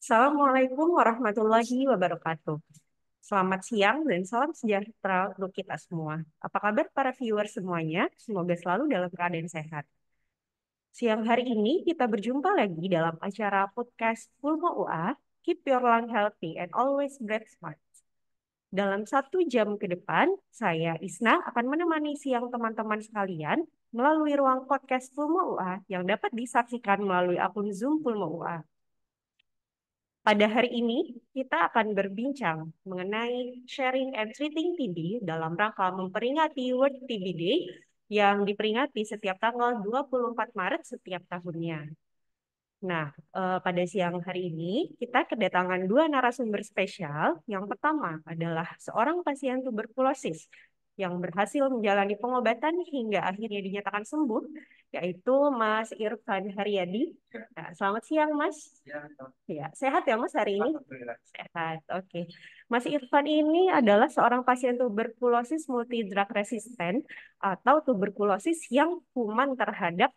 Assalamualaikum warahmatullahi wabarakatuh. Selamat siang dan salam sejahtera untuk kita semua. Apa kabar para viewer semuanya? Semoga selalu dalam keadaan sehat. Siang hari ini kita berjumpa lagi dalam acara podcast Pulmo UA, Keep Your Lung Healthy and Always Breathe Smart. Dalam 1 jam ke depan, saya Isna akan menemani siang teman-teman sekalian melalui ruang podcast Pulmo UA yang dapat disaksikan melalui akun Zoom Pulmo UA. Pada hari ini, kita akan berbincang mengenai sharing and treating TB dalam rangka memperingati World TB Day yang diperingati setiap tanggal 24 Maret setiap tahunnya. Nah, pada siang hari ini kita kedatangan dua narasumber spesial. Yang pertama adalah seorang pasien tuberkulosis yang berhasil menjalani pengobatan hingga akhirnya dinyatakan sembuh, yaitu Mas Irfan Haryadi. Nah, selamat siang, Mas. Ya, sehat ya, Mas, hari ini? Sehat, oke. Mas Irfan ini adalah seorang pasien tuberkulosis multidrug resisten atau tuberkulosis yang kuman terhadap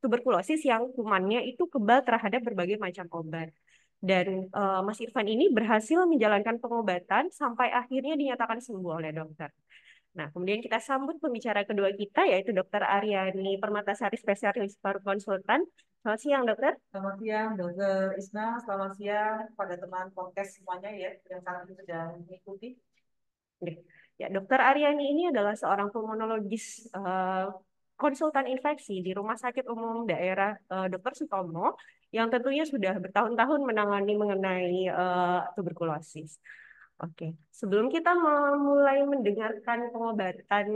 tuberkulosis yang kumannya itu kebal terhadap berbagai macam obat. Dan Mas Irfan ini berhasil menjalankan pengobatan sampai akhirnya dinyatakan sembuh oleh dokter. Nah, kemudian kita sambut pembicara kedua kita, yaitu Dokter Aryani Permatasari, spesialis paru konsultan. Selamat siang, dokter. Selamat siang, Dokter Isna. Selamat siang pada teman podcast semuanya ya yang saat ini sedang mengikuti. Ya, Dokter Aryani ini adalah seorang pulmonologis konsultan infeksi di Rumah Sakit Umum Daerah Dr. Sutomo yang tentunya sudah bertahun-tahun menangani mengenai tuberkulosis. Oke, sebelum kita memulai mendengarkan pengobatan,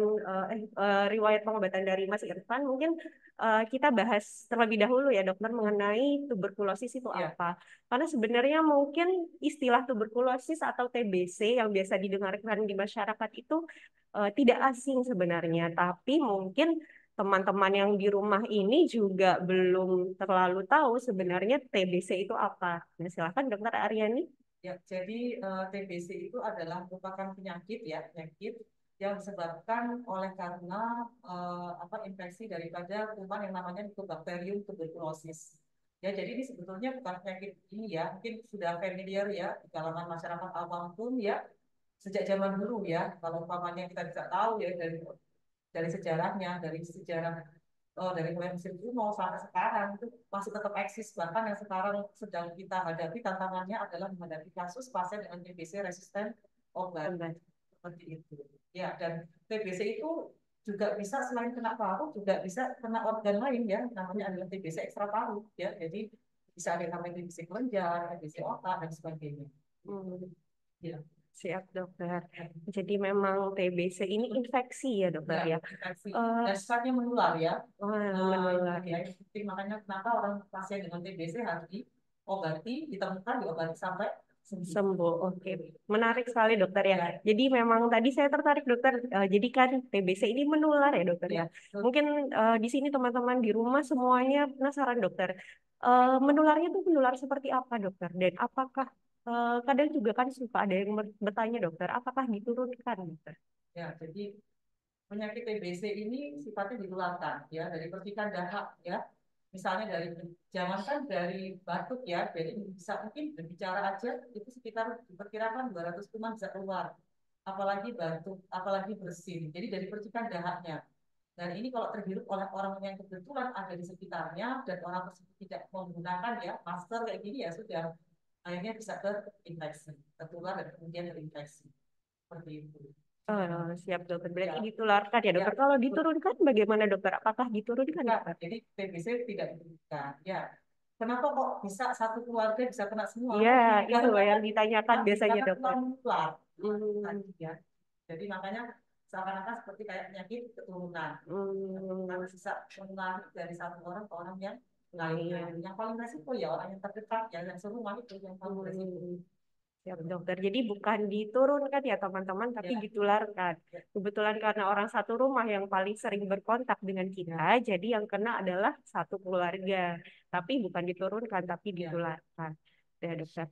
riwayat pengobatan dari Mas Irfan, mungkin kita bahas terlebih dahulu ya dokter mengenai tuberkulosis itu Ya, apa. Karena sebenarnya mungkin istilah tuberkulosis atau TBC yang biasa didengarkan di masyarakat itu tidak asing sebenarnya, tapi mungkin teman-teman yang di rumah ini juga belum terlalu tahu sebenarnya TBC itu apa. Nah, silakan dokter Aryani. ya. Jadi TBC itu adalah merupakan penyakit ya, penyakit yang disebabkan oleh karena infeksi daripada kuman yang namanya Mycobacterium tuberculosis. Ya, jadi ini sebetulnya bukan penyakit ini ya, mungkin sudah familiar ya di kalangan masyarakat awam pun ya sejak zaman dulu ya. Kalau umpamanya kita bisa tahu ya dari sejarahnya, dari sejarah dari mulai Mesir kuno sampai sekarang itu masih tetap eksis. Bahkan yang sekarang sedang kita hadapi tantangannya adalah menghadapi kasus pasien dengan TBC resisten obat seperti itu. Ya, dan TBC itu juga bisa selain kena paru juga bisa kena organ lain ya, namanya adalah TBC ekstra paru ya. Jadi bisa ada yang namanya TBC kelenjar, TBC otak dan sebagainya. Hmm. Ya. Siap, dokter. Jadi memang TBC ini infeksi ya, dokter Ya, ya. infeksi. Eh, Dan sifatnya menular ya. menular Ya, ya. itu penting. Makanya kenapa orang pasien dengan TBC harus diobati, ditemukan, diobati sampai sembuh. Sembuh. Oke. Menarik sekali, dokter ya. Jadi memang tadi saya tertarik, dokter. Jadi kan TBC ini menular ya, dokter ya. Ya, betul. Mungkin di sini teman-teman di rumah semuanya penasaran, dokter. Menularnya itu menular seperti apa, dokter? Dan apakah kadang juga kan suka ada yang bertanya, dokter, apakah diturunkan, dokter? Ya, jadi penyakit TBC ini sifatnya ditularkan ya dari percikan dahak ya. Misalnya jangankan dari batuk ya, jadi bisa mungkin berbicara aja itu sekitar diperkirakan 200 kuman bisa keluar. Apalagi batuk, apalagi bersin. Jadi dari percikan dahaknya. Dan ini kalau terhirup oleh orang yang kebetulan ada di sekitarnya dan orang tersebut tidak menggunakan ya masker kayak gini ya sudah akhirnya bisa terinfeksi, tertular dan kemudian terinfeksi seperti itu. Siap, dokter. Ya, Berarti ditularkan ya, dokter. ya, Kalau diturunkan bagaimana, dokter? Apakah diturunkan, enggak. dokter? Jadi TBC tidak diberikan. Ya, kenapa kok bisa satu keluarga bisa kena semua? Iya, itu Karena yang ditanyakan tadi biasanya, karena tular dokter. menular Hmm, tadi ya. Jadi makanya seakan-akan seperti kayak penyakit keturunan. hmm, Karena bisa menular dari satu orang ke orang yang lainnya. lain. Yang paling resiko ya orang yang terdekat ya, yang serumah itu yang paling resiko. Hmm, siap, dokter. Jadi bukan diturunkan ya, teman-teman, tapi Ya, ditularkan. ya, Kebetulan karena orang satu rumah yang paling sering berkontak dengan kita, jadi yang kena adalah satu keluarga. Tapi bukan diturunkan, tapi ya. ditularkan. Ya, dokter.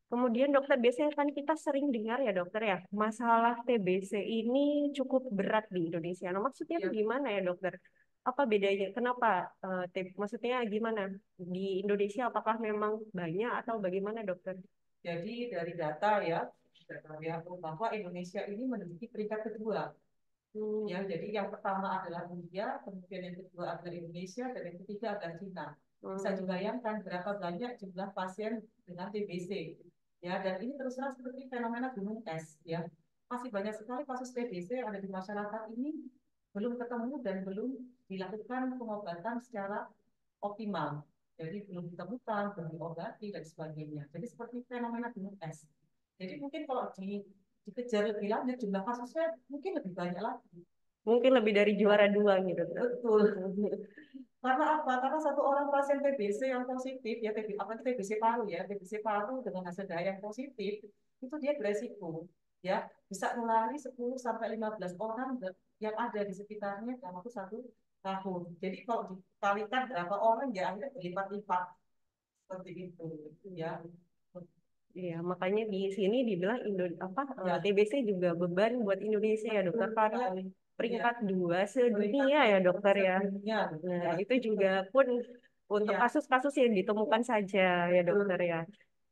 Kemudian dokter, biasanya kan kita sering dengar ya dokter ya, masalah TBC ini cukup berat di Indonesia. Nah, maksudnya itu Ya. gimana ya dokter? Apa bedanya? Kenapa? Maksudnya gimana? Di Indonesia apakah memang banyak atau bagaimana dokter? Jadi dari data ya bahwa Indonesia ini menduduki peringkat kedua. Ya, Hmm. jadi yang pertama adalah India, kemudian yang kedua adalah Indonesia, dan yang ketiga adalah Cina. Bisa Hmm. dibayangkan berapa banyak jumlah pasien dengan TBC. Ya, dan ini terus terang seperti fenomena gunung es. Ya, masih banyak sekali kasus TBC yang ada di masyarakat ini belum ketemu dan belum dilakukan pengobatan secara optimal. Jadi belum ditemukan, belum diobati dan sebagainya. Jadi seperti fenomena gunung es. Jadi mungkin kalau dikejar lebih lanjut jumlah kasusnya mungkin lebih banyak lagi. Mungkin lebih dari Ya, juara dua gitu, dokter. betul. Karena apa? Karena satu orang pasien TBC yang positif, ya apa TBC paru ya, TBC paru dengan hasil daya yang positif, itu dia beresiko, ya bisa nulari 10 sampai 15 orang yang ada di sekitarnya dalam waktu 1 tahun. Jadi kalau dikalikan berapa orang, ya akhirnya berlipat-lipat seperti itu, ya. Iya, makanya di sini dibilang Ya, TBC juga beban buat Indonesia ya dokter, betul karena sekali. Ya, peringkat 2 peringkat sedunia ya dokter ya. sedunia, Nah, ya, itu juga pun untuk ya, kasus-kasus yang ditemukan saja ya dokter betul. ya.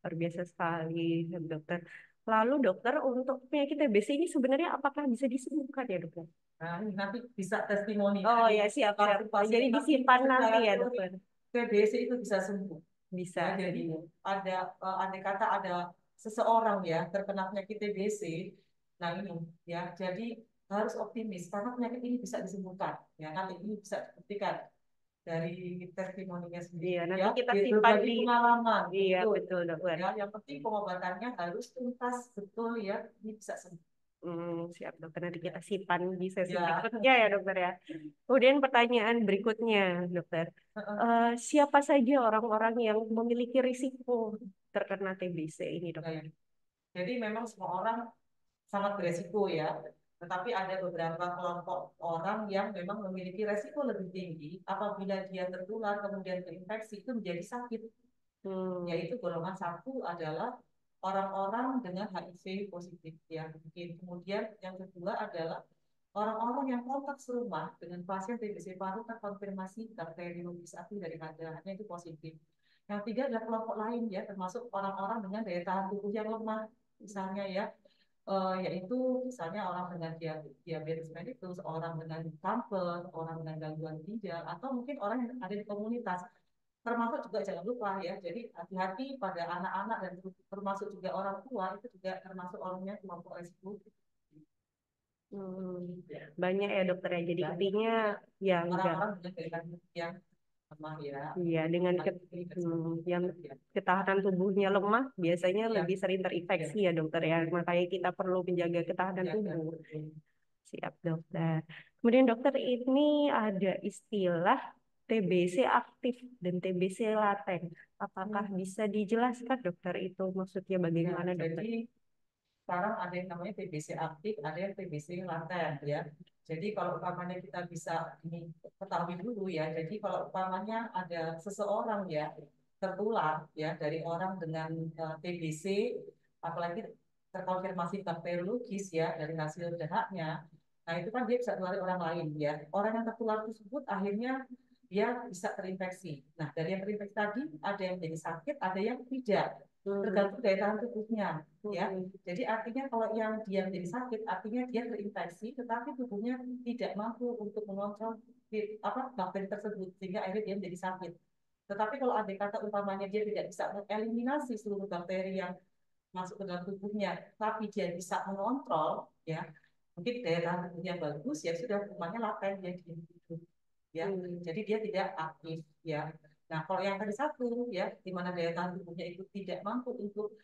Luar biasa sekali ya, dokter. Lalu dokter, untuk penyakit TBC ini sebenarnya apakah bisa disembuhkan ya dokter? Nah, ini nanti bisa testimoni Oh dari ya, siap siap. satu pasien Jadi tapi disimpan nanti secara ya teori dokter. TBC itu bisa sembuh. Bisa Ya, jadi jadinya. ada andai kata ada seseorang ya terkena penyakit TBC. Nah, ini ya, jadi harus optimis karena penyakit ini bisa disembuhkan. Ya, nanti ini bisa dibuktikan dari testimoninya Iya, sendiri nanti ya, kita simpan berbagi di. pengalaman. Iya, Betul. betul dokter. Ya, yang penting pengobatannya harus tuntas betul ya, ini bisa sembuh. Siap dokter, nanti kita simpan di sesi Ya. berikutnya ya dokter ya. Kemudian pertanyaan berikutnya dokter. Siapa saja orang-orang yang memiliki risiko terkena TBC ini dokter? Baik. Jadi memang semua orang sangat beresiko ya. Tetapi ada beberapa kelompok orang yang memang memiliki resiko lebih tinggi apabila dia tertular kemudian terinfeksi itu menjadi sakit. Hmm. Yaitu golongan satu adalah orang-orang dengan HIV positif ya. Mungkin kemudian yang kedua adalah orang-orang yang kontak serumah dengan pasien TBC paru terkonfirmasi bakteriologis aktif dari darahnya itu positif. Yang tiga adalah kelompok lain ya, termasuk orang-orang dengan daya tahan tubuh yang lemah, misalnya ya, yaitu misalnya orang dengan diabetes mellitus, orang dengan kanker, orang dengan gangguan ginjal, atau mungkin orang yang ada di komunitas. Termasuk juga jangan lupa ya, jadi hati-hati pada anak-anak dan termasuk juga orang tua itu juga termasuk orangnya kelompok resiko. Hmm. Banyak ya dokter ya. Jadi Dan intinya ya enggak. orang-orang dengan daya tahan tubuh yang lemah ya, Iya, dengan yang ketahanan tubuhnya lemah biasanya ya, lebih sering ya, terinfeksi ya dokter ya. Makanya kita perlu menjaga ketahanan ya, ya, tubuh. betul. Siap dokter. Kemudian dokter, ini ada istilah TBC aktif dan TBC laten. Apakah bisa dijelaskan dokter, itu maksudnya Ya, bagaimana dokter? jadi sekarang ada yang namanya TBC aktif, ada yang TBC laten ya. Jadi kalau umpamanya kita bisa ini ketahui dulu ya. Jadi kalau umpamanya ada seseorang ya tertular ya dari orang dengan TBC, apalagi terkonfirmasi bakteriologis ya dari hasil dahaknya. Nah itu kan dia bisa menular orang lain ya. Orang yang tertular tersebut akhirnya dia bisa terinfeksi. Nah dari yang terinfeksi tadi ada yang jadi sakit, ada yang tidak. Hmm. Tergantung daya tahan tubuhnya ya. Hmm. Jadi artinya kalau yang dia menjadi sakit, artinya dia terinfeksi, tetapi tubuhnya tidak mampu untuk mengontrol bakteri tersebut sehingga akhirnya dia menjadi sakit. Tetapi kalau ada kata umpamanya dia tidak bisa mengeliminasi seluruh bakteri yang masuk ke dalam tubuhnya, tapi dia bisa mengontrol, ya mungkin daya tahan tubuhnya bagus, ya sudah kumannya laten dia gitu, ya. Hmm. Jadi dia tidak aktif, ya. Nah kalau yang tadi satu, ya, di mana daya tahan tubuhnya itu tidak mampu untuk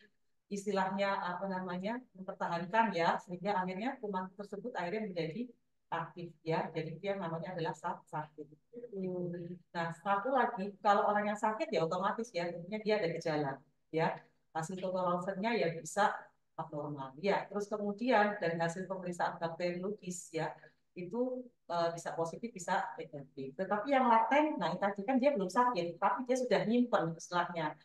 istilahnya apa namanya mempertahankan ya sehingga akhirnya kuman tersebut akhirnya menjadi aktif ya jadi dia namanya adalah sakit. Hmm. Nah satu lagi kalau orang yang sakit ya otomatis ya tentunya dia ada gejala ya hasil ronsennya ya bisa abnormal ya terus kemudian dari hasil pemeriksaan bakteriologis ya itu bisa positif bisa negatif tetapi yang laten nah tadi kan dia belum sakit tapi dia sudah nyimpen istilahnya.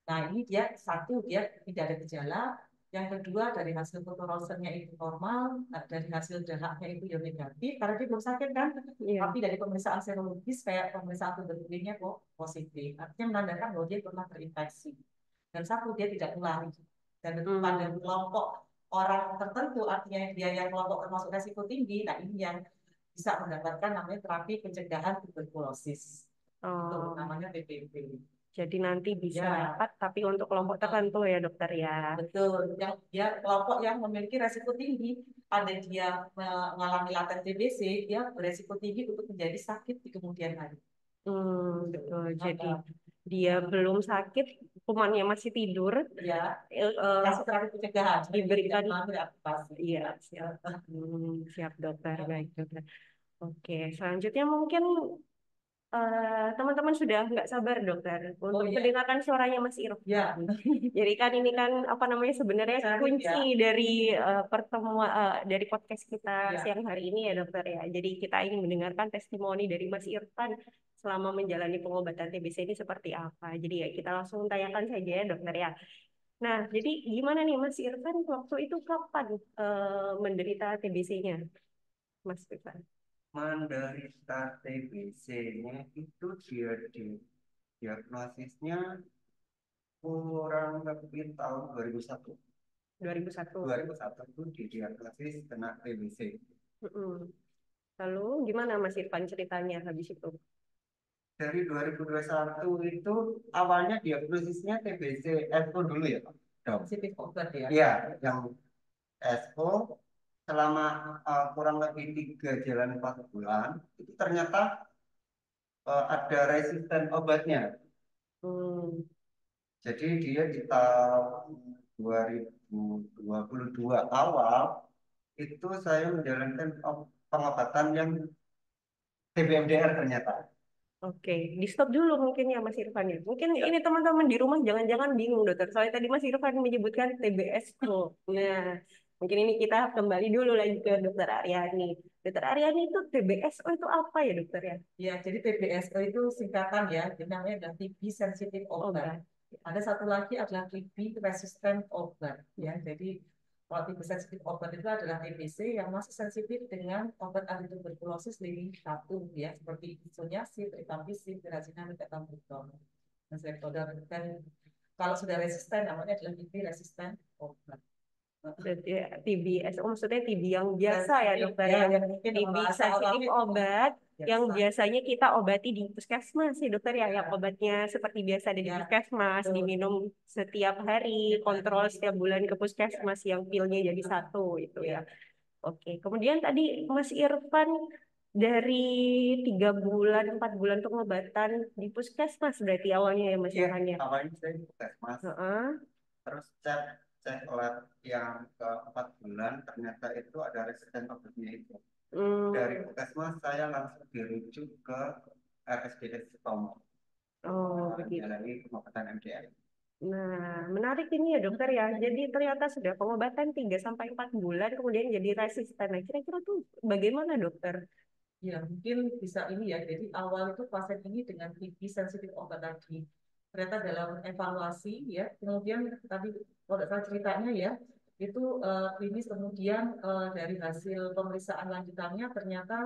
Nah, ini dia satu dia tidak ada gejala, Yang kedua dari hasil foto ronsennya itu normal, dari hasil dahaknya itu ya negatif karena dia belum sakit kan. Iya. Tapi dari pemeriksaan serologis kayak pemeriksaan tuberkulinnya kok positif. Artinya menandakan bahwa dia pernah terinfeksi. Dan satu dia tidak ulangi. Dan pada Hmm. kelompok orang tertentu artinya dia yang kelompok termasuk resiko tinggi. Nah ini yang bisa mendapatkan namanya terapi pencegahan tuberkulosis. Itu Oh, namanya TPP. jadi nanti bisa Ya, dapat, tapi untuk kelompok tertentu ya dokter ya. betul. Yang dia kelompok yang memiliki resiko tinggi, ada dia mengalami laten TBC, dia beresiko tinggi untuk menjadi sakit di kemudian hari. Betul. Jadi Nah, dia belum sakit, kumannya masih tidur, ya, eh, eh, kasih terapi pencegahan, jadi tidak diberikan. mengalami reaktivasi. Iya, siap. Siap dokter, baik dokter. Oke, selanjutnya mungkin teman-teman sudah nggak sabar dokter Oh untuk iya, mendengarkan suaranya Mas ya, Irfan. Jadi kan ini kan apa namanya sebenarnya cantik kunci ya. dari pertemuan dari podcast kita Ya, siang hari ini ya dokter ya. Jadi kita ingin mendengarkan testimoni dari Mas Irfan selama menjalani pengobatan TBC ini seperti apa. Jadi ya kita langsung tanyakan saja ya dokter ya. Nah, jadi gimana nih Mas Irfan waktu itu kapan menderita TBC-nya, Mas Irfan? Menderita TBC-nya itu dia di diagnosisnya kurang lebih tahun 2001. 2001. 2001 itu didiagnosis kena TBC. Mm-mm. Lalu gimana Mas Irfan ceritanya habis itu? Dari 2021 itu awalnya diagnosisnya TBC SO dulu ya, Pak? Dok. positif obat ya. Iya, yang SO selama kurang lebih 3 jalan 4 bulan itu ternyata ada resisten obatnya. Hmm. Jadi dia di tahun 2022 awal itu saya menjalankan pengobatan yang TBMDR ternyata. Oke, di stop dulu mungkin ya Mas Irfan ya. Mungkin Ya, ini teman-teman di rumah jangan-jangan bingung dokter. Soalnya tadi Mas Irfan menyebutkan TBSO. Nah, mungkin ini kita kembali dulu lagi ke dokter Aryani. Dokter Aryani itu TBSO itu apa ya dokter ya? Ya, jadi TBSO itu singkatan ya, jadi namanya adalah TB sensitif obat. Obat. Ada satu lagi adalah TB resistant obat ya. Jadi kalau TB sensitif obat itu adalah TBC yang masih sensitif dengan obat antituberkulosis lini satu ya, seperti isoniazid, rifampicin, pirazinamid, ethambutol, dan selektoda. Dan kalau sudah resisten namanya adalah TB resistant obat. Berarti TBSO maksudnya TB yang biasa ya Sensitif dokter ya, ya. yang mungkin TB asal sensitif ulamnya obat yang biasa. biasanya kita obati di puskesmas sih dokter ya. Yang Ya, obatnya seperti biasa ada di ya, puskesmas, betul. diminum setiap hari, kontrol setiap bulan ke puskesmas yang pilnya jadi satu itu ya. Ya. Oke, kemudian tadi Mas Irfan dari 3 bulan, 4 bulan pengobatan di puskesmas berarti awalnya ya Mas iya, Irfan ya. awalnya saya di puskesmas, Heeh. terus cek cek lab yang ke 4 bulan ternyata itu ada resisten obatnya itu. Dari Hmm. puskesmas saya langsung dirujuk ke RSDS Sutomo Oh, begitu. menjalani pengobatan MDR. Nah, menarik ini ya dokter ya. Jadi ternyata sudah pengobatan 3 sampai 4 bulan kemudian jadi resisten. Nah, kira-kira tuh bagaimana dokter? Ya, mungkin bisa ini ya. Jadi awal itu pasien ini dengan TB sensitif obat tadi. Ternyata dalam evaluasi ya, kemudian tadi kalau tidak salah ceritanya ya, itu klinis kemudian dari hasil pemeriksaan lanjutannya ternyata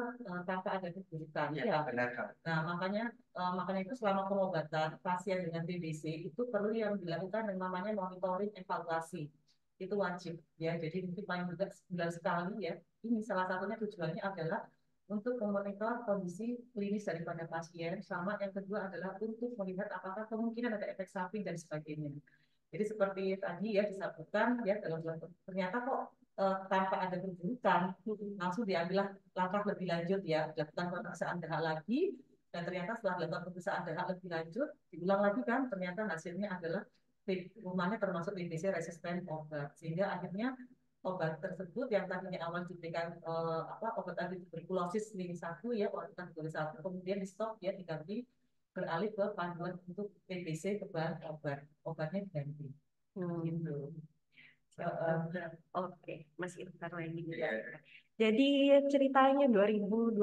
tanpa ada kesulitan. Iya, Ya. benar Kak. Nah, makanya itu selama pengobatan pasien dengan TBC itu perlu yang dilakukan yang namanya monitoring evaluasi. Itu wajib ya. Jadi mungkin paling juga sebulan sekali ya. Ini salah satunya tujuannya adalah untuk memonitor kondisi klinis daripada pasien, sama yang kedua adalah untuk melihat apakah kemungkinan ada efek samping dan sebagainya. Jadi seperti tadi ya disebutkan ya dalam ternyata kok tanpa ada keburukan langsung diambil langkah lebih lanjut ya, dilakukan pemeriksaan dahak lagi dan ternyata setelah dilakukan pemeriksaan dahak lebih lanjut diulang lagi kan ternyata hasilnya adalah rumahnya termasuk TBC resisten obat sehingga akhirnya obat tersebut yang tadinya awal diberikan obat antituberkulosis lini satu ya obat antituberkulosis 1 kemudian di stop ya diganti beralih ke panduan untuk TBC ke bahan obatnya diganti Hmm. gitu. Oke, Mas Irfan lagi. Iya. Jadi ceritanya 2022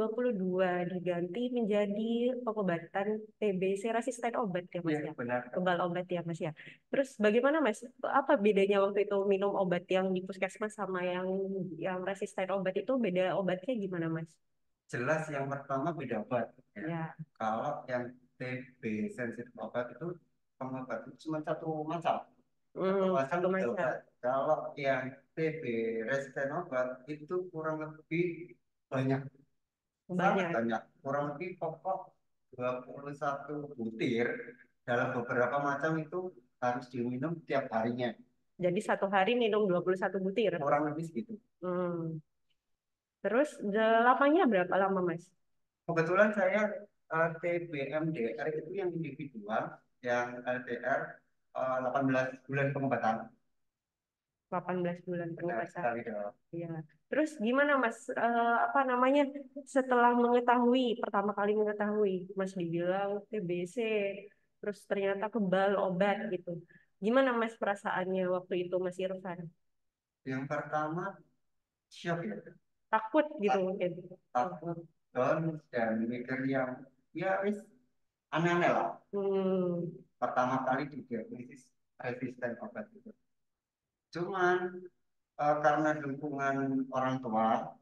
diganti menjadi pengobatan TBC resisten obat ya Mas Iya, ya. benar. Kebal obat ya Mas ya. Terus bagaimana Mas? Apa bedanya waktu itu minum obat yang di puskesmas sama yang resisten obat itu beda obatnya gimana Mas? Jelas yang pertama beda obat ya. Ya. Kalau yang TB sensitif obat itu pengobat itu cuma satu macam. Satu macam Satu tiga macam. obat. Kalau yang TB resisten obat itu kurang lebih banyak, sangat Banyak. banyak. Kurang lebih pokok 21 butir dalam beberapa macam itu harus diminum tiap harinya. Jadi satu hari minum 21 butir. Kurang lebih segitu. Hmm. Terus lamanya berapa lama Mas? Kebetulan saya TBMDR itu yang individual, yang LDR 18 bulan pengobatan. 18 bulan Benar pengobatan. sekali dong. Iya. Terus gimana Mas? Apa namanya? Setelah mengetahui pertama kali mengetahui Mas dibilang TBC, terus ternyata kebal obat gitu. Gimana Mas perasaannya waktu itu Mas Irfan? Yang pertama shock ya, Takut gitu tak- mungkin. takut down dan mikir yang ya wis aneh-aneh lah. Hmm. Pertama kali didiagnosis resisten obat itu. Cuman karena dukungan orang tua,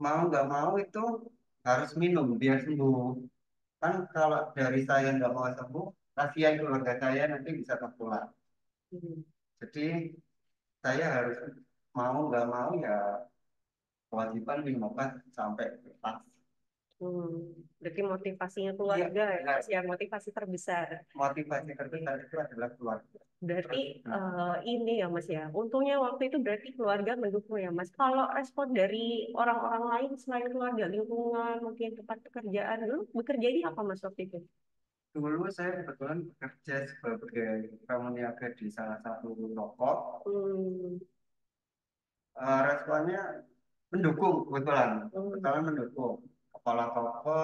mau nggak mau itu harus minum biar sembuh. Kan kalau dari saya nggak mau sembuh, kasihan keluarga saya nanti bisa tertular. Hmm. Jadi saya harus mau nggak mau ya kewajiban minum obat sampai tuntas. Hmm. Berarti motivasinya Iya, keluarga ya benar. Mas ya, motivasi terbesar. Motivasi terbesar itu adalah keluarga. Berarti Terus, nah, ini ya Mas ya. Untungnya waktu itu berarti keluarga mendukung ya Mas. Kalau respon dari orang-orang lain selain keluarga, lingkungan, mungkin tempat pekerjaan dulu bekerja ini apa Mas waktu itu? dulu saya kebetulan bekerja sebagai pramuniaga di salah satu toko. Hmm. Responnya mendukung kebetulan, Hmm. kebetulan mendukung. Kepala toko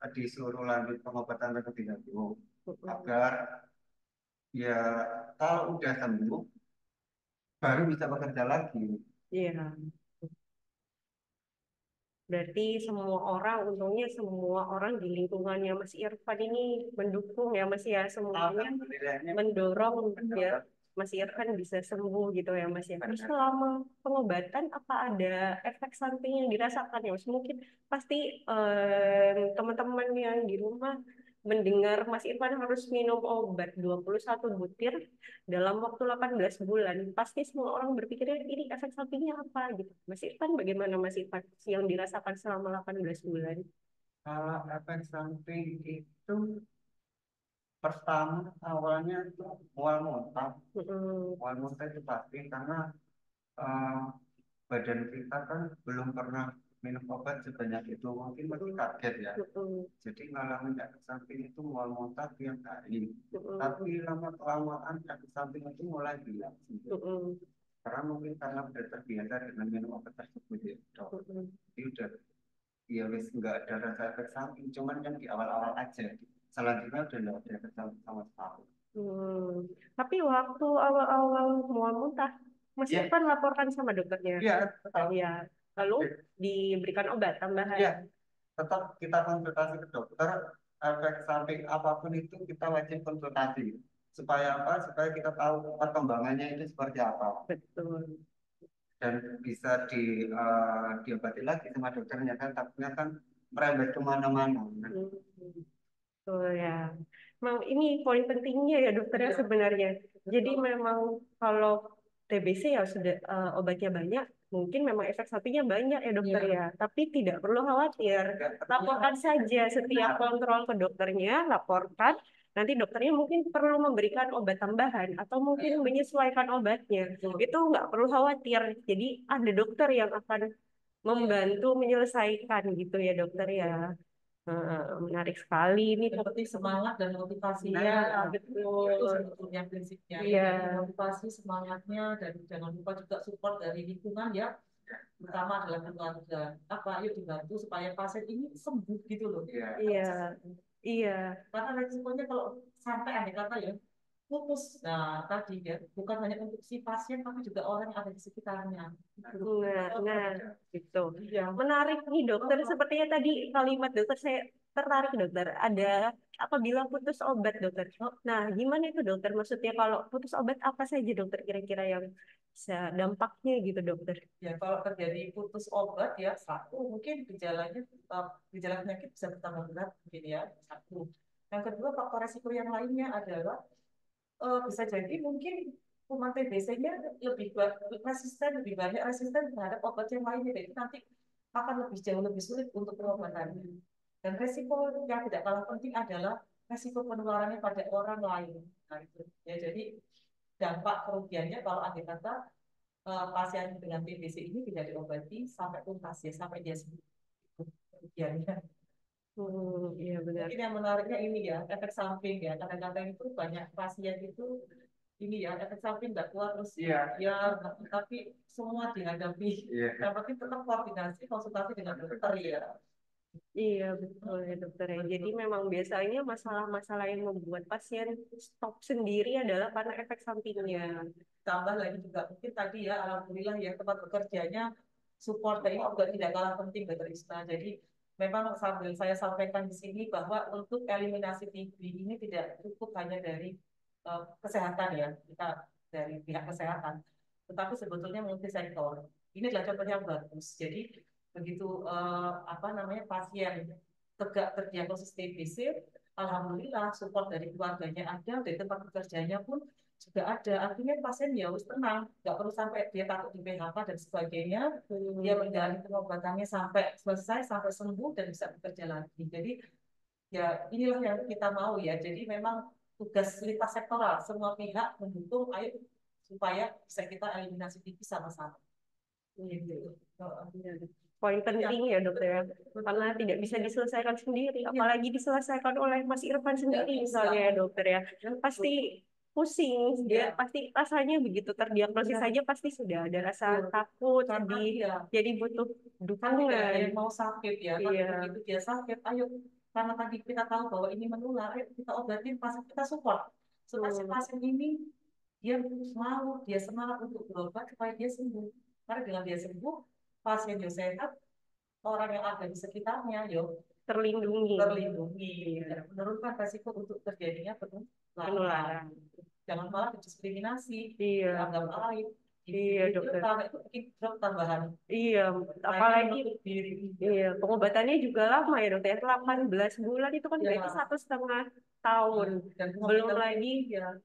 disuruh lanjut pengobatan terlebih dahulu Hmm. agar ya kalau udah sembuh baru bisa bekerja lagi. Iya. Berarti semua orang, untungnya semua orang di lingkungannya Mas Irfan ini mendukung ya Mas ya. Semuanya Alhamdulillahnya mendorong biar benar, Mas Irfan bisa sembuh gitu ya Mas ya. Terus benar. selama pengobatan apa ada efek samping yang dirasakan ya Mas? Mungkin pasti teman-teman yang di rumah mendengar Mas Irfan harus minum obat 21 butir dalam waktu 18 bulan. Pasti semua orang berpikirnya ini efek sampingnya apa gitu. Mas Irfan bagaimana Mas Irfan yang dirasakan selama 18 bulan? Kalau efek samping itu pertama awalnya itu mual muntah. Mm-mm. Mual muntah itu pasti karena eh, badan kita kan belum pernah minum obat sebanyak itu, mungkin masih Mm-mm. kaget ya. Mm-mm. Jadi ngalamin efek samping itu mual muntah tiap hari. Tapi Mm-mm. lama kelamaan efek samping itu mulai hilang. Mm-mm. Karena mungkin karena udah terbiasa dengan minum obat tersebut ya, dok. Mm-mm. Jadi udah ya wis nggak ada rasa efek samping, cuman kan di awal-awal aja. Selanjutnya udah nggak ada efek samping sama sekali. Hmm. Tapi waktu awal-awal mual muntah, Mas Iya, Irfan laporkan sama dokternya. iya, tetap. Ya, lalu diberikan obat tambahan. Iya, tetap kita konsultasi ke dokter. Efek samping apapun itu kita wajib konsultasi. Supaya apa? Supaya kita tahu perkembangannya itu seperti apa. Betul. Dan bisa diobati lagi sama dokternya kan. Takutnya kan merembet kemana-mana. Nah, Hmm. Betul ya. Memang ini poin pentingnya ya dokter ya sebenarnya. Jadi memang kalau TBC ya sudah obatnya banyak, mungkin memang efek sampingnya banyak ya dokter ya. Tapi tidak perlu khawatir. Laporkan saja setiap kontrol ke dokternya, laporkan. Nanti dokternya mungkin perlu memberikan obat tambahan atau mungkin menyesuaikan obatnya. Itu nggak perlu khawatir. Jadi ada dokter yang akan membantu menyelesaikan gitu ya dokter ya. Menarik sekali ini. Yang penting semangat dan motivasinya. Iya, Itu betul. sebetulnya prinsipnya. Iya, Jadi motivasi semangatnya dan jangan lupa juga support dari lingkungan ya. Pertama adalah keluarga. Apa yuk dibantu supaya pasien ini sembuh gitu loh. iya. iya, iya, Karena resikonya kalau sampai andai kata ya putus. Nah, tadi ya, bukan hanya untuk si pasien, tapi juga orang yang ada di sekitarnya. Nah, gitu. Iya. Menarik nih dokter. Sepertinya tadi kalimat dokter saya tertarik dokter. Ada apabila putus obat dokter. Nah, gimana itu dokter? Maksudnya kalau putus obat apa saja dokter kira-kira yang bisa dampaknya gitu dokter? Ya, kalau terjadi putus obat ya, satu mungkin gejalanya, gejala penyakit bisa bertambah berat mungkin ya, satu. Yang kedua, faktor resiko yang lainnya adalah bisa jadi mungkin kuman TBC-nya resisten, lebih banyak resisten terhadap obat yang lainnya, jadi nanti akan lebih jauh lebih sulit untuk pengobatannya. Dan resiko yang tidak kalah penting adalah resiko penularannya pada orang lain. Nah, itu. Ya, jadi dampak kerugiannya kalau andai kata pasien dengan TBC ini tidak diobati sampai tuntas ya, sampai dia sembuh. Itu kerugiannya. Iya benar. Mungkin yang menariknya ini ya, efek samping ya. Kadang-kadang itu banyak pasien itu ini ya, efek samping nggak kuat terus ya, tapi semua dihadapi. Yang penting tetap koordinasi, konsultasi dengan dokter ya. Iya betul ya dokter ya. Jadi memang biasanya masalah-masalah yang membuat pasien stop sendiri adalah karena efek sampingnya. Tambah lagi juga mungkin tadi ya, alhamdulillah ya tempat bekerjanya support ini juga tidak kalah penting dokter Isna. Jadi memang sambil saya sampaikan di sini bahwa untuk eliminasi TB ini tidak cukup hanya dari kesehatan ya, kita dari pihak kesehatan, tetapi sebetulnya multisektor. Ini adalah contoh yang bagus. Jadi begitu apa namanya pasien tegak terdiagnosis TBC, alhamdulillah support dari keluarganya ada, dari tempat bekerjanya pun juga ada. Artinya pasien ya harus tenang, nggak perlu sampai dia takut di PHK dan sebagainya. Dia menjalani pengobatannya sampai selesai, sampai sembuh dan bisa bekerja lagi. Jadi ya inilah yang kita mau ya. Jadi memang tugas lintas sektoral, semua pihak mendukung, ayo supaya bisa kita eliminasi TB sama-sama. Gitu. Poin penting ya dokter ya. Karena tidak bisa diselesaikan sendiri, apalagi diselesaikan oleh Mas Irfan sendiri misalnya ya dokter ya. Pasti pusing, dia pasti rasanya begitu terdiagnosis saja pasti sudah ada rasa takut, jadi butuh Kan tidak ada dukungan. yang mau sakit ya, kan begitu dia sakit, ayo karena tadi kita tahu bahwa ini menular, ayo kita obatin, pasien kita support supaya si pasien ini dia mau, dia semangat untuk berobat supaya dia sembuh. Karena dengan dia sembuh, pasien dia sehat, orang yang ada di sekitarnya yo Terlindungi. dan menurunkan resiko untuk terjadinya Penularan. Jangan malah didiskriminasi, Iya. dianggap lain. Iya dokter. Karena itu bikin drop tambahan. Iya, apalagi iya, pengobatannya juga lama ya dokter. 18 bulan itu kan berarti 1,5 tahun. Dan Belum lagi ya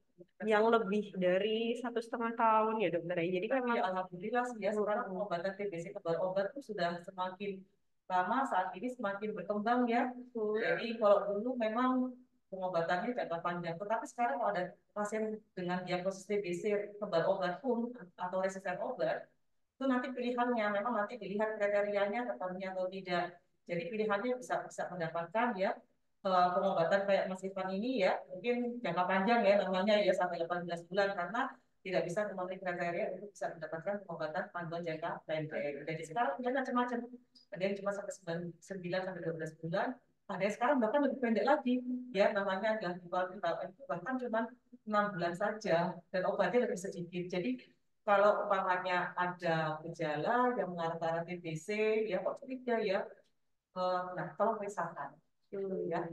yang lebih dari 1,5 tahun ya dokter. Jadi memang ya, alhamdulillah sih ya sekarang pengobatan TBC kebal obat itu sudah semakin lama, saat ini semakin berkembang ya. Jadi kalau dulu memang pengobatannya jangka panjang, tetapi sekarang kalau ada pasien dengan diagnosis TBC kebal obat pun atau resisten obat, itu nanti pilihannya memang nanti dilihat kriterianya terpenuhi atau tidak. Jadi pilihannya bisa bisa mendapatkan ya pengobatan kayak Mas Irfan ini ya, mungkin jangka panjang ya namanya ya sampai 18 bulan, karena tidak bisa memenuhi kriteria untuk bisa mendapatkan pengobatan panduan jangka pendek. Jadi sekarang punya macam-macam. Ada yang cuma sampai 9 sampai 12 bulan, ada yang sekarang bahkan lebih pendek lagi. Ya namanya adalah itu bahkan cuma 6 bulan saja dan obatnya lebih sedikit. Jadi kalau umpamanya ada gejala yang mengarah ke arah TBC, ya kok curiga ya, nah tolong periksakan. Ya,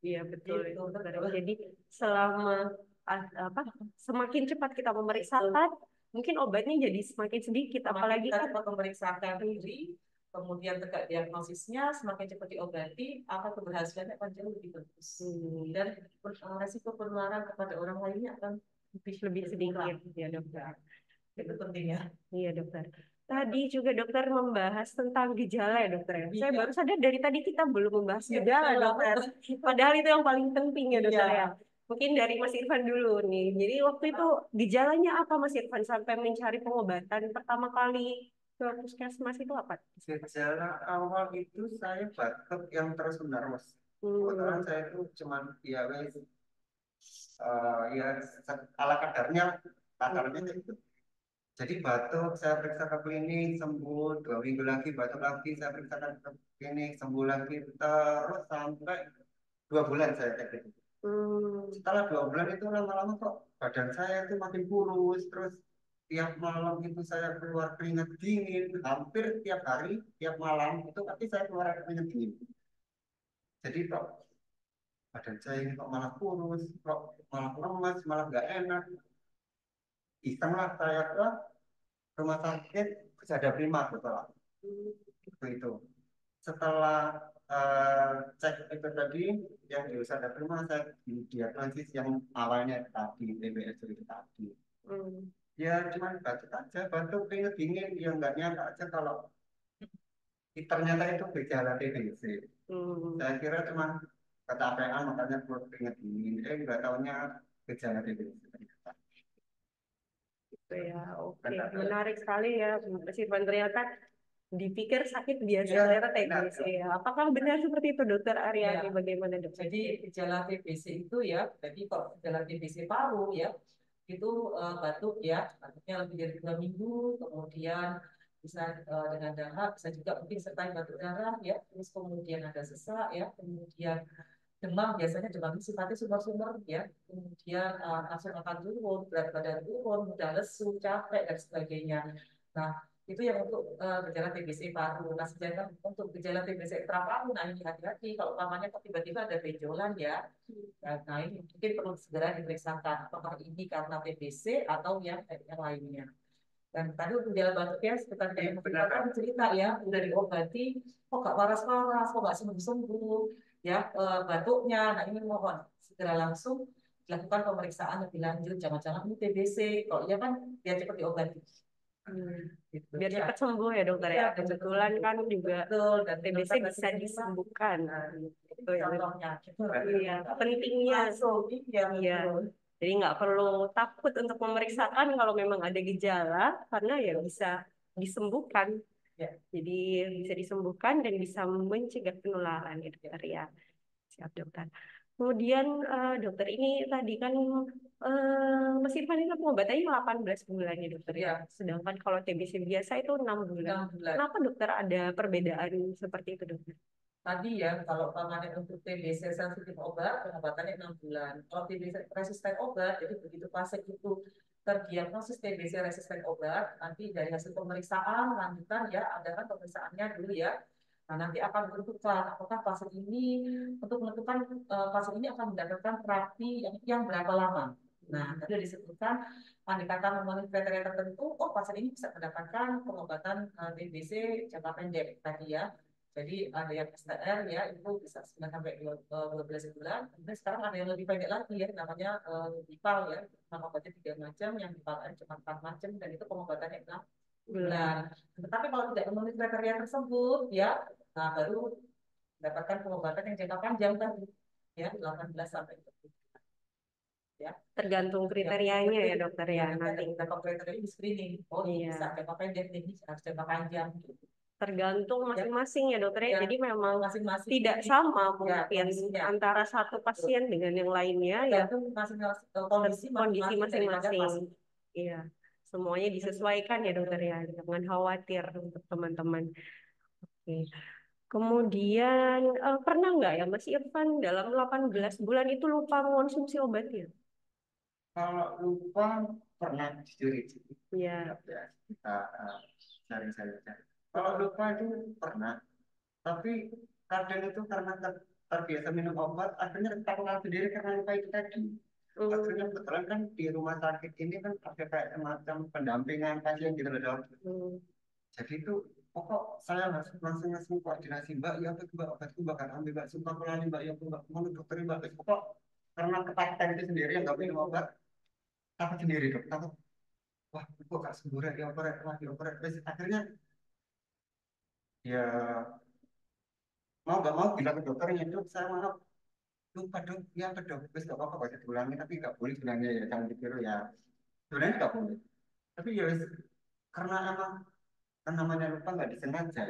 iya betul. gitu. Jadi selama apa semakin cepat kita memeriksakan, mungkin obatnya jadi semakin sedikit. Apalagi kita kan cepat memeriksakan diri, kemudian tegak diagnosisnya, semakin cepat diobati, angka keberhasilannya akan jauh lebih bagus. Dan resiko penularan kepada orang lainnya akan lebih sedikit ya dokter. Itu pentingnya. Iya dokter. Tadi juga dokter membahas tentang gejala ya dokter ya. Saya baru sadar dari tadi kita belum membahas gejala dokter. Padahal itu yang paling penting ya dokter ya. Mungkin dari Mas Irfan dulu nih. Jadi waktu itu gejalanya apa Mas Irfan sampai mencari pengobatan pertama kali ke puskesmas itu apa? Gejala awal itu saya batuk yang terus menerus. Kebetulan saya itu cuman ya wes ya ala kadarnya kasarnya itu. Jadi batuk saya periksa ke klinik sembuh, 2 minggu lagi batuk lagi saya periksa ke klinik sembuh lagi terus sampai 2 bulan saya kayak gitu. Setelah 2 bulan itu lama-lama kok badan saya itu makin kurus, terus tiap malam itu saya keluar keringat dingin, hampir tiap hari, tiap malam itu pasti saya keluar keringat dingin. Jadi kok badan saya ini kok malah kurus, kok malah lemas, malah nggak enak. Isenglah saya ke rumah sakit Persada Prima betul. Itu. Setelah cek itu tadi yang di Persada Prima saya diagnosis yang awalnya tadi TBS itu tadi. Ya cuma batuk aja, batuk keringat dingin, ya nggak nyangka aja kalau ternyata itu gejala TBC. Saya kira cuma kecapean makanya perut keringat dingin, nggak tahunya gejala TBC. Gitu ya, oke. Menarik sekali ya, Mas Irfan. Ternyata dipikir sakit biasa, Ya, ternyata benar. TBC ya. Apakah benar seperti itu, Dokter Aryani? Ya. Bagaimana, Dok? Jadi gejala TBC itu ya, jadi kalau gejala TBC paru ya, itu batuk ya, batuknya lebih dari 2 minggu, kemudian bisa dengan dahak, bisa juga mungkin sertai batuk darah ya, terus kemudian ada sesak ya, kemudian demam, biasanya demam sifatnya sumber-sumber ya, kemudian langsung akan turun, berat badan turun, mudah lesu, capek dan sebagainya. Nah, itu yang untuk gejala TBC paru. Nah, sedangkan untuk gejala TBC paru, nah ini hati-hati kalau umpamanya kok tiba-tiba ada benjolan ya. Nah, ini mungkin perlu segera diperiksakan apakah ini karena TBC atau yang lainnya. Dan tadi untuk gejala batuknya seperti yang kita cerita ya, udah diobati, kok gak waras-waras, kok gak sembuh-sembuh, ya batuknya. Nah ini mohon segera langsung dilakukan pemeriksaan lebih lanjut. Jangan-jangan ini TBC, kalau iya kan biar cepat diobati. Gitu. Biar cepat sembuh ya, Dokter ya. Kebetulan kan juga betul, dan TBC bisa disembuhkan. Itu ya. contohnya. Iya, pentingnya. Iya. Jadi nggak perlu takut untuk memeriksakan kalau memang ada gejala, karena ya bisa disembuhkan. Ya. Jadi bisa disembuhkan dan bisa mencegah penularan ya, Dokter ya. Siap, Dokter. Kemudian dokter ini tadi kan Mas Irfan ini pengobatannya 18 bulan ya, Dokter ya. Sedangkan kalau TBC biasa itu 6 bulan. 6 bulan. Kenapa, Dokter, ada perbedaan seperti itu, Dokter? Tadi ya, kalau umpamanya untuk TBC sensitif obat, pengobatannya 6 bulan. Kalau TBC resisten obat, jadi begitu pasien itu terdiagnosis TBC resisten obat, nanti dari hasil pemeriksaan lanjutan ya, ada kan pemeriksaannya dulu ya. Nah, nanti akan menentukan apakah pasien ini, untuk menentukan pasien ini akan mendapatkan terapi yang berapa lama. Nah, tadi disebutkan pendekatan memenuhi kriteria tertentu, oh pasien ini bisa mendapatkan pengobatan TBC jangka pendek tadi ya. Jadi ada yang STR ya, itu bisa 9 sampai 12 bulan. Kemudian sekarang ada yang lebih pendek lagi ya, namanya IPAL ya. Nama obatnya 3 macam, yang IPAL cuma 4 macam, dan itu pengobatannya 6 bulan. Tetapi kalau tidak memenuhi kriteria tersebut ya, nah baru mendapatkan pengobatan yang jangka panjang tadi ya, 18 sampai 30 bulan. Ya. Tergantung kriterianya ya, Dokter ya. Nanti beberapa kriteria di screening. Oh, iya. Bisa jangka pendek, ini harus jangka panjang gitu. Tergantung masing-masing ya, Dokter ya. Jadi memang masing-masing tidak sama mungkin kondisinya. antara satu pasien dengan yang lainnya ya. Kondisi masing-masing. Iya. Semuanya disesuaikan ya, Dokter ya. Jangan khawatir untuk teman-teman. Oke. Kemudian pernah nggak ya Mas Irfan dalam 18 bulan itu lupa mengonsumsi obatnya? Kalau lupa pernah dicuri. Iya. Ya, kita cari. Kalau lupa itu pernah, tapi kadang itu karena terbiasa minum obat, akhirnya kita kenal sendiri karena lupa itu tadi. Akhirnya kebetulan kan di rumah sakit ini kan ada kayak semacam pendampingan pasien gitu loh, Dok. Jadi itu pokok saya langsung koordinasi, Mbak, ya Mbak, obatku bakal ambil, Mbak, sumpah pelani, Mbak, ya Mbak, mau dokter, Mbak, pokok karena ketakutan itu sendiri yang nggak minum obat, takut sendiri, Dok, takut, wah, kok gak sembuh ya, dioper, terus akhirnya ya mau gak mau bilang ke dokternya, Dok, saya maaf, lupa, Dok, ya ke dok, terus gak apa-apa, bisa diulangi, tapi gak boleh bilangnya ya, jangan ditiru ya, sebenarnya gak boleh, tapi ya wis, karena emang kan namanya lupa nggak disengaja,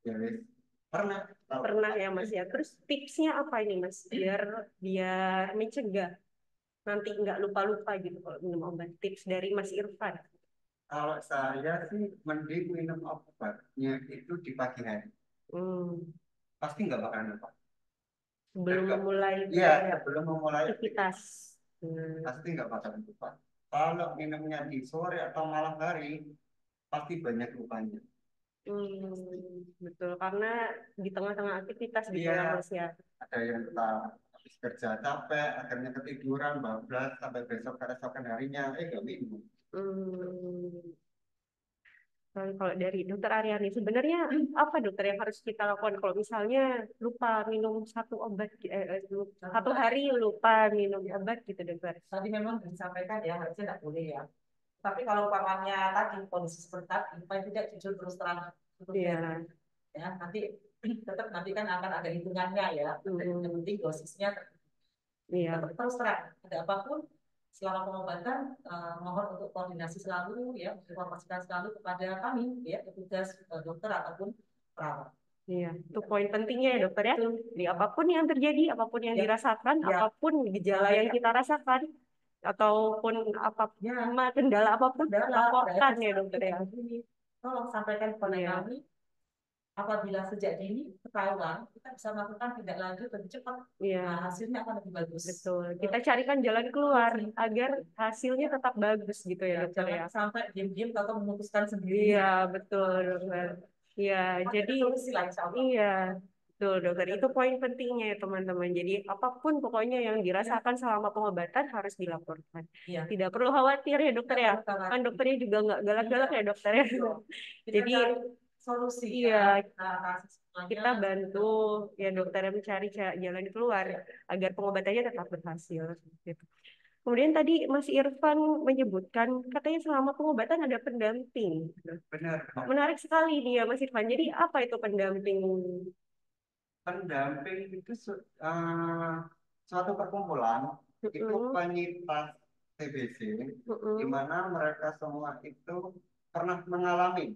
ya wis, pernah ya Mas ya. Terus tipsnya apa ini Mas biar biar mencegah nanti nggak lupa-lupa gitu kalau minum obat? Tips dari Mas Irfan. Kalau saya sih mending minum obatnya itu di pagi hari, pasti nggak bakalan lupa. sebelum memulai Iya, sebelum memulai aktivitas. Hmm. pasti nggak bakalan lupa. Kalau minumnya di sore atau malam hari, pasti banyak lupanya. Betul, karena di tengah-tengah aktivitas gitu Iya, ya Mas ya. ada yang kita habis kerja capek, akhirnya ketiduran, bablas sampai besok keesokan harinya, nggak minum. Hmm. Kalau dari Dokter Aryani, sebenarnya apa dokter yang harus kita lakukan kalau misalnya lupa minum satu obat, satu hari lupa minum obat gitu dokter? Tadi memang disampaikan ya harusnya tidak boleh ya. Tapi kalau umpamanya tadi kondisi seperti tadi, paling tidak jujur terus terang Iya. ya nanti tetap nanti kan akan ada hitungannya ya. Yang penting dosisnya Iya. tetap terus terang. Ada apapun selama pengobatan mohon untuk koordinasi selalu ya, informasikan selalu kepada kami ya, petugas dokter ataupun perawat. Iya, itu poin pentingnya ya dokter ya. Jadi apapun yang terjadi, apapun yang dirasakan, apapun gejala yang kita rasakan, ataupun apapun kendala apapun, laporkan ya dokter ya. Tolong sampaikan kepada kami. Apabila sejak dini ketahuan, kita bisa melakukan tindak lanjut lebih cepat. Nah, hasilnya akan lebih bagus. Betul. Kita carikan jalan keluar agar hasilnya tetap bagus gitu ya dokter ya. Jangan sampai diam-diam atau memutuskan sendiri. Iya, betul dokter. Iya, jadi iya, betul dokter. Itu poin pentingnya ya teman-teman. Jadi apapun pokoknya yang dirasakan selama pengobatan harus dilaporkan. Tidak perlu khawatir ya dokter ya. Kan dokternya juga nggak galak-galak ya dokter ya. Jadi solusi iya, kita bantu ya dokter mencari jalan keluar agar pengobatannya tetap berhasil. Gitu. Kemudian tadi Mas Irfan menyebutkan katanya selama pengobatan ada pendamping. Benar. Menarik sekali nih ya Mas Irfan. Jadi apa itu pendamping? Pendamping itu suatu perkumpulan itu penyintas TBC di mana mereka semua itu pernah mengalami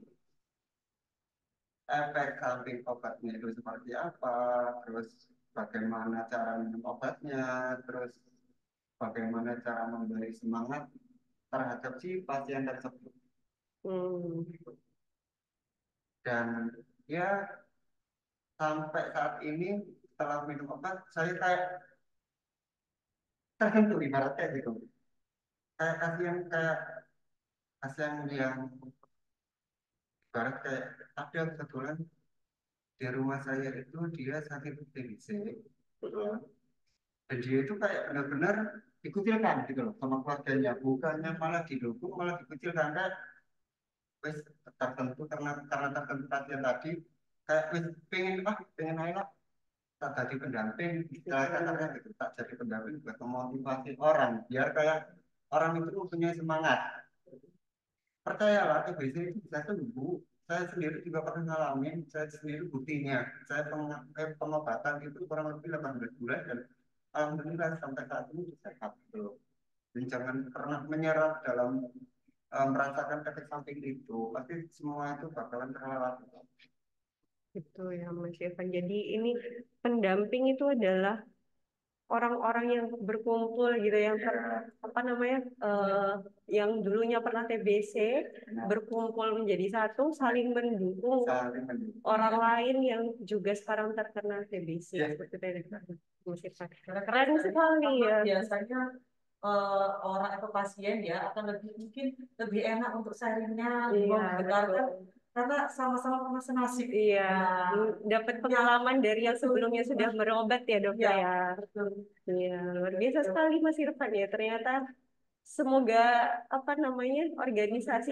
efek samping obatnya itu seperti apa, terus bagaimana cara minum obatnya, terus bagaimana cara memberi semangat terhadap si pasien tersebut. Dan ya sampai saat ini setelah minum obat saya kayak tersentuh ibaratnya gitu. Kayak kasihan yang ibarat kayak ada kebetulan di rumah saya itu dia sakit TBC dan dia itu kayak benar-benar dikucilkan gitu loh sama keluarganya, bukannya malah didukung malah dikucilkan kayak wes tertentu karena tertentu pasien tadi kayak wes pengen aja tak jadi pendamping istilah katanya gitu, tak jadi pendamping buat memotivasi orang biar kayak orang itu mempunyai semangat. Percayalah TBC itu bisa sembuh. Saya sendiri juga pernah ngalamin, saya sendiri buktinya. Saya pengobatan itu kurang lebih 18 bulan dan alhamdulillah sampai saat ini sehat belum. Dan jangan pernah menyerah dalam merasakan efek samping itu. Pasti semua itu bakalan terlewati. Itu ya Mas Irfan. Jadi ini pendamping itu adalah orang-orang yang berkumpul gitu yang apa namanya yang dulunya pernah TBC berkumpul menjadi satu saling mendukung orang lain yang juga sekarang terkena TBC seperti itu. Keren sekali ya. Biasanya orang atau pasien ya akan lebih mungkin lebih enak untuk sharingnya, mendengarkan karena sama-sama pernah senasib. Iya, dapat pengalaman dari yang sebelumnya sudah berobat ya dok ya. Iya, luar biasa sekali Mas Irfan ya. Ternyata semoga apa namanya organisasi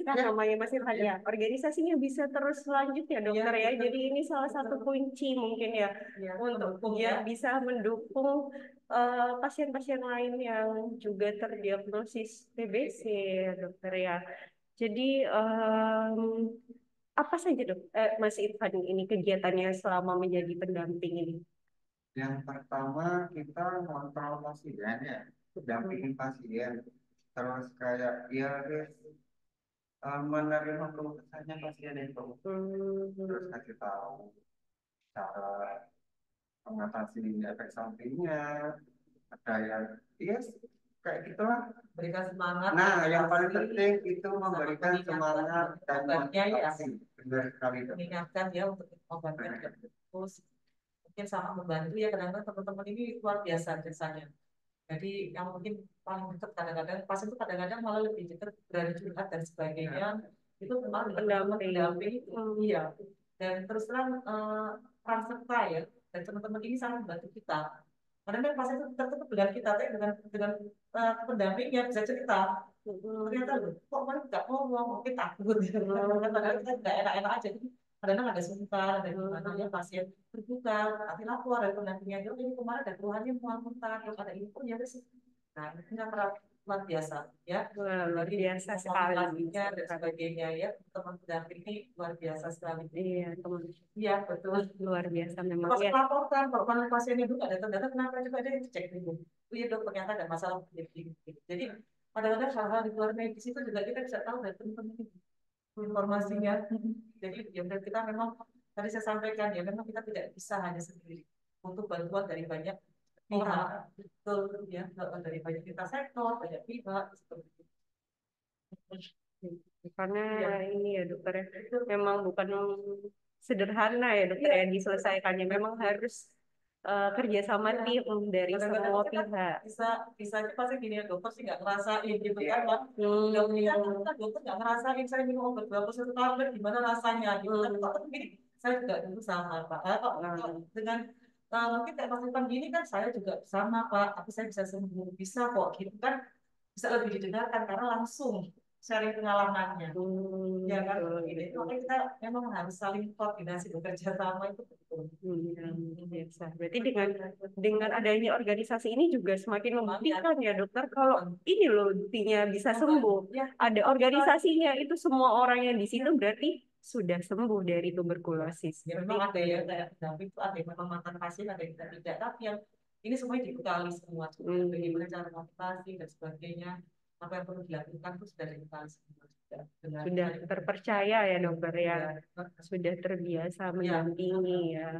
kan namanya Mas Irfan ya. Organisasinya bisa terus lanjut ya dokter ya. Jadi ini salah satu kunci mungkin ya untuk ya bisa mendukung pasien-pasien lain yang juga terdiagnosis TBC ya dokter ya. Jadi apa saja dok, Mas Irfan ini kegiatannya selama menjadi pendamping ini? Yang pertama kita ngontrol pasien ya, dampingin pasien. Terus kayak ya guys, menerima keluh kesahnya pasien itu. Terus kasih tahu cara mengatasi efek sampingnya. Ada yang yes, kayak gitulah. Berikan semangat. Nah, yang paling penting itu memberikan semangat dan motivasi. Benar sekali. Mengingatkan ya untuk obatnya terus mungkin sama membantu ya, kadang-kadang teman-teman ini luar biasa biasanya. Jadi yang mungkin paling dekat kadang-kadang pasien itu kadang-kadang malah lebih dekat berani curhat dan sebagainya, itu memang teman-teman pendamping itu. Iya. Dan terus terang peran serta ya, dan teman-teman ini sangat membantu kita. Kadang kan pasien itu tertutup dengan kita, tapi dengan pendamping yang bisa cerita. Ternyata loh, kok kan nggak ngomong, mungkin takut. Padahal kita nggak enak-enak aja. Jadi kadang ada sungkan, ada gimana ya pasien terbuka, tapi lapor dari pendampingnya, dia ini kemarin ada keluhannya mual-muntah, terus ada ini pun ya udah sih. Nah, ini kan luar biasa ya. Luar biasa sekali. Dan sebagainya ya, teman pendamping ini luar biasa sekali. Iya, teman. Iya, betul. Luar biasa memang. Pas laporkan, kalau mana pasiennya dulu ada tanda kenapa juga ada yang cek dulu. Oh iya dok, ternyata ada masalah begini. Jadi kadang-kadang hal-hal di luar medis itu juga kita bisa tahu dari teman-teman informasinya. Jadi ya kita memang tadi saya sampaikan ya, memang kita tidak bisa hanya sendiri, untuk bantuan dari banyak pihak. Betul ya, dari banyak kita sektor, banyak pihak seperti itu. Karena ini ya dokter ya, memang bukan sederhana ya dokter yang diselesaikannya, memang harus kerjasama tim dari semua pihak. Bisa aja pasti gini ya, dokter sih nggak ngerasain gitu kan, Pak. Dokter nggak ngerasain, saya minum obat 21 tablet gimana rasanya gitu kan. Kok begini, saya juga dulu sama Pak. Kok dengan mungkin kayak masukan gini kan saya juga sama Pak, tapi saya bisa sembuh, bisa kok gitu kan, bisa lebih didengarkan karena langsung sharing pengalamannya. Ya kan, ini makanya kita memang harus saling koordinasi, bekerja sama itu betul. Biasa. Berarti dengan adanya organisasi ini juga semakin membuktikan ya dokter, kalau ini loh buktinya bisa sembuh. Ada organisasinya, itu semua orang yang di situ berarti sudah sembuh dari tuberkulosis. Ya memang ada ya, kayak David itu ada yang memang mantan pasien, ada yang tidak, tapi yang ini semuanya dibekali semua, bagaimana cara motivasi dan sebagainya, apa yang perlu dilakukan itu sudah dibekali semua. Sudah terpercaya ya dokter ya, sudah terbiasa mendampingi ya,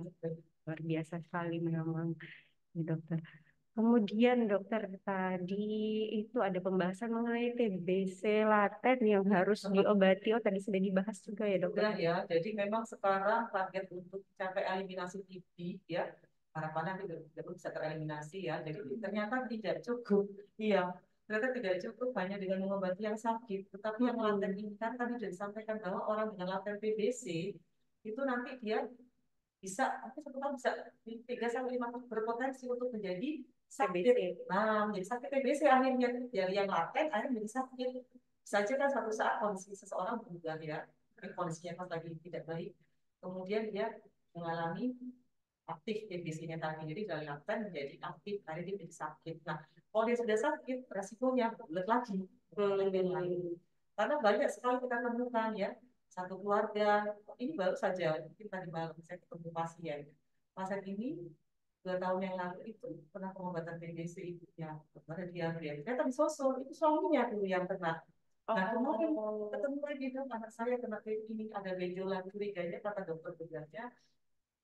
luar biasa sekali memang dokter. Kemudian dokter tadi itu ada pembahasan mengenai TBC laten yang harus diobati. Oh tadi sudah dibahas juga ya dokter. Ya, jadi memang sekarang target untuk capai eliminasi TB ya, harapannya tidak bisa tereliminasi ya. Jadi ternyata tidak cukup. Iya, ternyata tidak cukup hanya dengan mengobati yang sakit, tetapi yang laten ini kan tadi sudah disampaikan bahwa orang dengan laten TBC itu nanti dia bisa, nanti satu tahun bisa 3 sampai 5 tahun berpotensi untuk menjadi sakit. Nah, menjadi sakit TBC akhirnya dari yang laten akhirnya menjadi sakit. Bisa aja kan suatu saat kondisi seseorang berubah ya, kondisinya pas lagi tidak baik, kemudian dia mengalami aktif TBC-nya tadi, jadi dari laten menjadi aktif, akhirnya dia menjadi sakit. Nah, kalau dia sudah sakit, resikonya bulat lagi, karena banyak sekali kita temukan ya, satu keluarga, ini baru saja mungkin tadi malam saya ketemu pasien ini 2 tahun yang lalu itu pernah pengobatan TBC ibunya, pada dia ternyata disusul, itu suaminya dulu yang kena. Nah kemarin ketemu lagi dong, anak saya kena ini, ada benjolan, curiganya kata dokter tugasnya,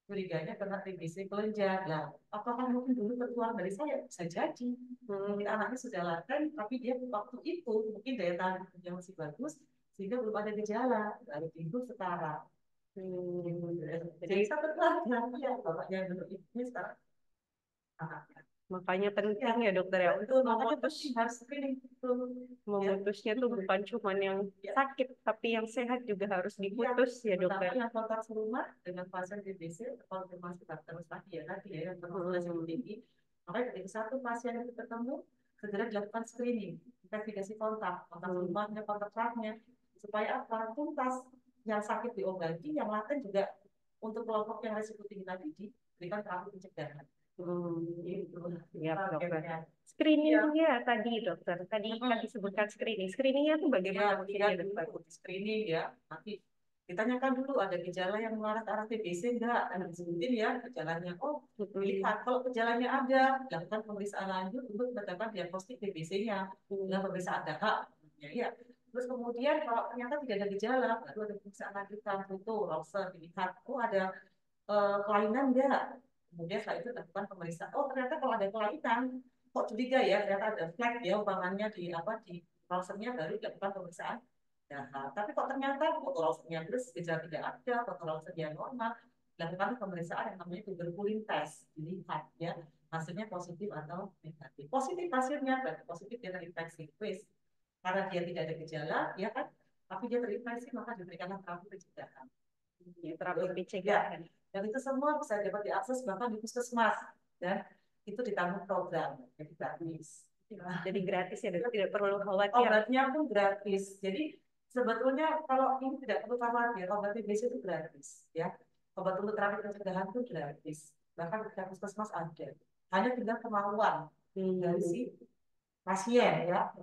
curiganya kena TBC kelenjar. Nah, apakah mungkin dulu tertular dari saya? Bisa jadi. Mungkin anaknya sudah laten, tapi dia waktu itu mungkin daya tahan tubuhnya masih bagus, sehingga belum ada gejala, baru timbul sekarang. Jadi satu keluarga, ya bapaknya dulu ibunya sekarang anaknya. Makanya penting ya dokter ya, untuk memutusnya tuh bukan cuma yang sakit, tapi yang sehat juga harus diputus ya dokter. Yang kontak serumah dengan pasien TBC, konfirmasi terus tadi ya yang terkonfirmasi tinggi. Makanya ketika satu pasien itu ketemu, segera dilakukan screening, investigasi kontak rumahnya, kontak eratnya, supaya apa? Tuntas yang sakit diobati, yang laten juga untuk kelompok yang resiko tinggi tadi diberikan terapi pencegahan. Ya, dokter. Screeningnya tadi dokter, tadi kan disebutkan screening. Screeningnya itu bagaimana? Ya, screening ya. Nanti ditanyakan dulu ada gejala yang mengarah ke arah TBC enggak? Dan disebutin ya gejalanya. Oh, lihat kalau gejalanya ada, lakukan pemeriksaan lanjut untuk menetapkan diagnostik TBC-nya dengan pemeriksaan dahak. Ya. Terus kemudian kalau ternyata tidak ada gejala, baru ada pemeriksaan lanjutan, foto, ronsen, dilihat, oh ada kelainan enggak? Kemudian setelah itu lakukan pemeriksaan. Oh ternyata kalau ada kelainan, kok curiga ya, ternyata ada flag ya umpamanya di ronsennya, baru dilakukan pemeriksaan. Nah, tapi kok ternyata foto ronsennya terus gejala tidak ada, foto ronsennya normal, dilakukan pemeriksaan yang namanya tuberkulin test, dilihat ya hasilnya positif atau negatif. Positif hasilnya berarti positif dia terinfeksi, wis. Karena dia tidak ada gejala, ya kan, tapi dia terinfeksi maka diberikanlah terapi pencegahan. Ya, terapi Ya, pencegahan. dan itu semua bisa dapat diakses bahkan di puskesmas dan itu ditanggung program, jadi gratis. Jadi gratis ya, dok. Tidak perlu khawatir. Obatnya pun gratis. Jadi sebetulnya kalau ini tidak perlu khawatir, obat TBC itu gratis, ya. Obat untuk terapi pencegahan itu gratis. Bahkan di puskesmas ada. Hanya tinggal kemauan dari si pasien, ya.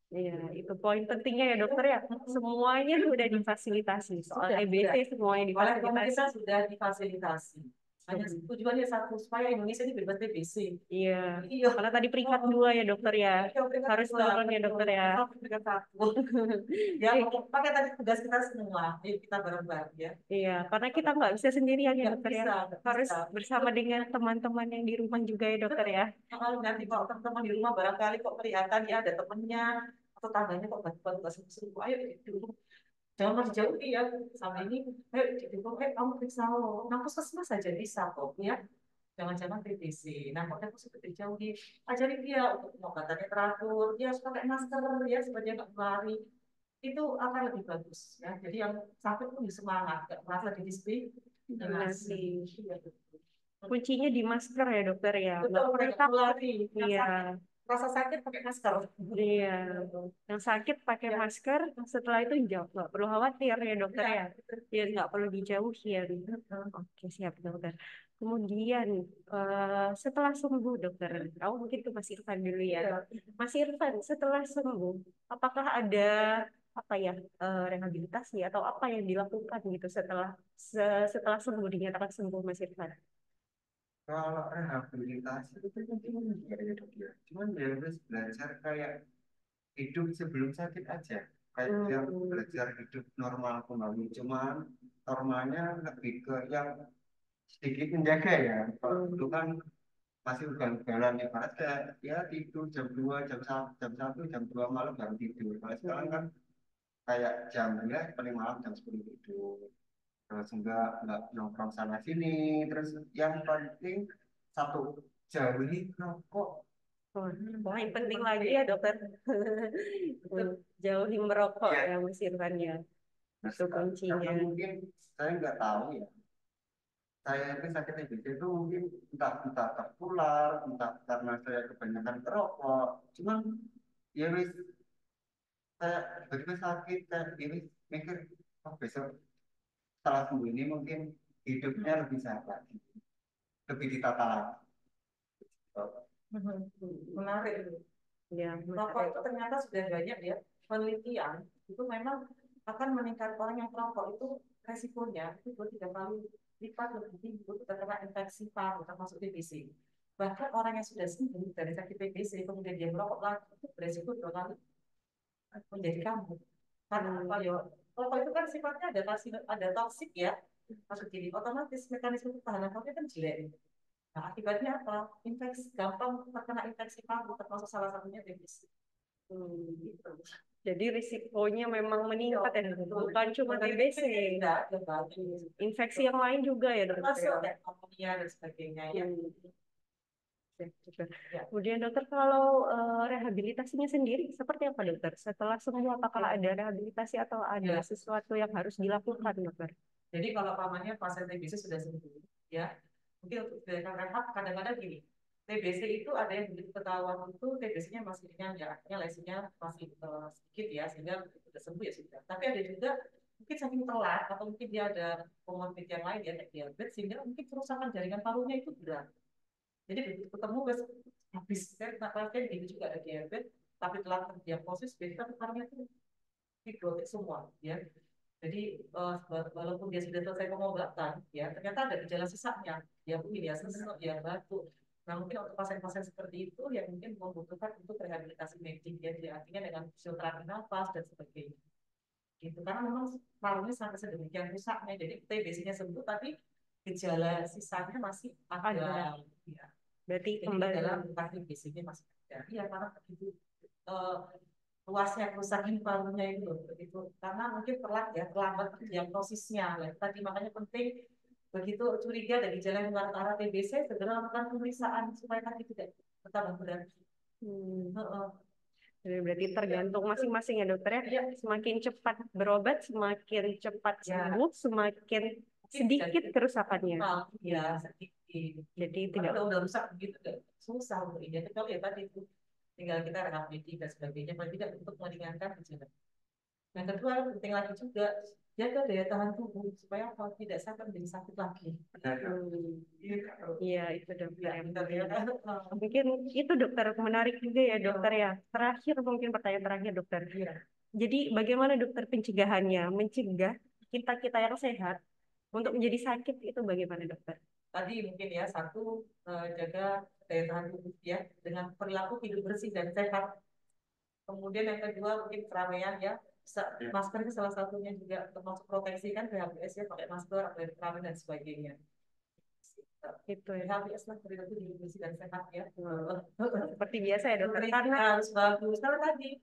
Iya, itu poin pentingnya ya dokter ya. Semuanya sudah difasilitasi. Soal EBC semuanya Oleh difasilitasi. pemerintah sudah difasilitasi. Hanya tujuannya satu, supaya Indonesia ini bebas TBC. Iya. Iya. Karena tadi peringkat 2 ya dokter ya. Harus turun ya dokter ya. Peringkat 1. Ya, pakai tadi tugas kita semua. Ayo kita bareng-bareng ya. Iya, karena kita nggak bisa sendirian ya Nggak dokter ya. bisa, nggak Harus bisa. bersama dengan teman-teman yang di rumah juga ya dokter ya. Kalau nanti kalau teman-teman di rumah barangkali kok kelihatan ya ada temennya atau tangganya kok bantu-bantu kasih seru, ayo duduk. Jangan mau dijauhi ya sama ini. Ayo duduk, kamu periksa lo. Nah, puskesmas saja bisa kok ya. Jangan-jangan TBC. Nah, kalau aku sudah dijauhi, ajarin dia untuk pengobatannya teratur, dia harus pakai masker ya supaya dia nggak lari. Itu akan lebih bagus ya. Jadi yang sakit pun semangat, nggak merasa didiskriminasi. Iya, betul. Kuncinya di masker ya dokter ya. Betul, mereka lari. Iya. Rasa sakit pakai masker. Iya. Yang sakit pakai masker, setelah itu jauh. Nggak perlu khawatir ya dokter ya. Ya nggak perlu dijauhin. Oke, siap dokter. Kemudian setelah sembuh dokter, aku mungkin ke Mas Irfan dulu ya. Mas Irfan, setelah sembuh, apakah ada apa ya rehabilitasi atau apa yang dilakukan gitu setelah sembuh dinyatakan sembuh Mas Irfan? Kalau rehabilitasi itu mungkin enggak ya dok ya. Cuman ya harus belajar kayak hidup sebelum sakit aja. Kayak dia belajar hidup normal kembali. Cuman normalnya lebih ke yang sedikit menjaga ya. Kalau dulu kan masih ugal-ugalan ya, ada ya tidur jam 2 jam 1 jam 2 malam baru tidur. Kalau sekarang kan kayak jamnya paling malam jam 10 tidur. Terus enggak nongkrong sana sini. Terus yang penting satu, jauhi rokok. Wah, yang penting lagi ya dokter. Jauhi merokok Ya. ya Mas Irfan ya. Nah, Itu kuncinya. karena mungkin saya nggak tahu ya. Saya itu sakit TBC itu mungkin entah tertular, entah karena saya kebanyakan merokok. Cuman ya wis saya begitu sakit kayak ini mikir oh besok setelah sembuh ini mungkin hidupnya lebih sehat lagi, lebih ditata lagi. Menarik. Ya, Rokok itu ternyata sudah banyak ya penelitian itu memang akan meningkat orang yang perokok itu resikonya itu 2-3 kali lipat lebih tinggi untuk terkena infeksi paru termasuk TBC. Bahkan orang yang sudah sembuh dari sakit TBC kemudian dia merokok lagi itu beresiko 2 kali menjadi kambuh. Karena apa ya? Rokok itu kan sifatnya ada toksik ya. Masuk jadi otomatis mekanisme pertahanan tubuhnya kan jelek. Nah, akibatnya apa? Infeksi, gampang terkena infeksi paru, termasuk salah satunya TBC. Gitu. jadi risikonya memang meningkat ya, bukan cuma TBC. Infeksi yang lain juga ya dokter. Termasuk pneumonia dan sebagainya ya. Kemudian dokter kalau rehabilitasinya sendiri seperti apa dokter? Setelah sembuh apakah ada rehabilitasi atau ada sesuatu yang harus dilakukan dokter? Jadi kalau pamannya pasien TBC sudah sembuh, ya mungkin untuk diberikan rehab kadang-kadang gini, TBC itu ada yang begitu ketahuan itu TBC-nya masih ringan ya, artinya lesinya masih sedikit ya, sehingga sudah sembuh ya sudah. Tapi ada juga mungkin saking telat atau mungkin dia ada komorbid yang lain ya kayak diabetes sehingga mungkin kerusakan jaringan parunya itu berat. Jadi begitu ketemu guys habis saya pasien ini juga ada diabetes tapi telah terdiagnosis biasanya parunya itu fibrotik semua ya. Jadi walaupun dia sudah selesai pengobatan, ya ternyata ada gejala sisanya, ya mungkin ya sesak, ya batuk. Nah mungkin untuk pasien-pasien seperti itu yang mungkin membutuhkan untuk rehabilitasi medik, ya jadi artinya dengan fisioterapi nafas dan sebagainya. Gitu karena memang parunya sampai sedemikian rusaknya, jadi TBC-nya sembuh tapi gejala sisanya masih ada. Ya. Berarti jadi kembali dalam TBC-nya masih ada. Iya karena begitu luasnya kerusakan parunya itu loh, begitu karena mungkin terlambat diagnosisnya ya. Tadi makanya penting begitu curiga ada gejala yang mengarah ke arah TBC segera lakukan pemeriksaan supaya kaki tidak bertambah berat. Heeh. Jadi berarti tergantung masing-masing ya dokter ya. Iya. Semakin cepat berobat, semakin cepat Ya. sembuh, semakin sedikit kerusakannya. Ya, sedikit. Jadi Kalau tidak udah rusak begitu susah untuk ini. Kecuali ya tadi itu tinggal kita rehabilitasi dan sebagainya, paling tidak untuk meringankan gejala. Yang kedua penting lagi juga jaga daya tahan tubuh supaya kalau tidak sampai menjadi sakit lagi. Iya itu dokter yang Ya, mungkin itu dokter menarik juga ya dokter ya. Terakhir mungkin pertanyaan terakhir dokter. Iya. Jadi bagaimana dokter pencegahannya? Mencegah kita yang sehat untuk menjadi sakit itu bagaimana dokter? Tadi mungkin ya satu jaga daya tahan tubuh ya dengan perilaku hidup bersih dan sehat. Kemudian yang kedua mungkin keramaian ya. Masker itu salah satunya juga termasuk proteksi kan PHBS ya, pakai masker, pakai keramaian dan sebagainya. Itu ya. PHBS lah perilaku hidup bersih dan sehat ya. Seperti biasa ya dokter. Karena harus bagus. Karena tadi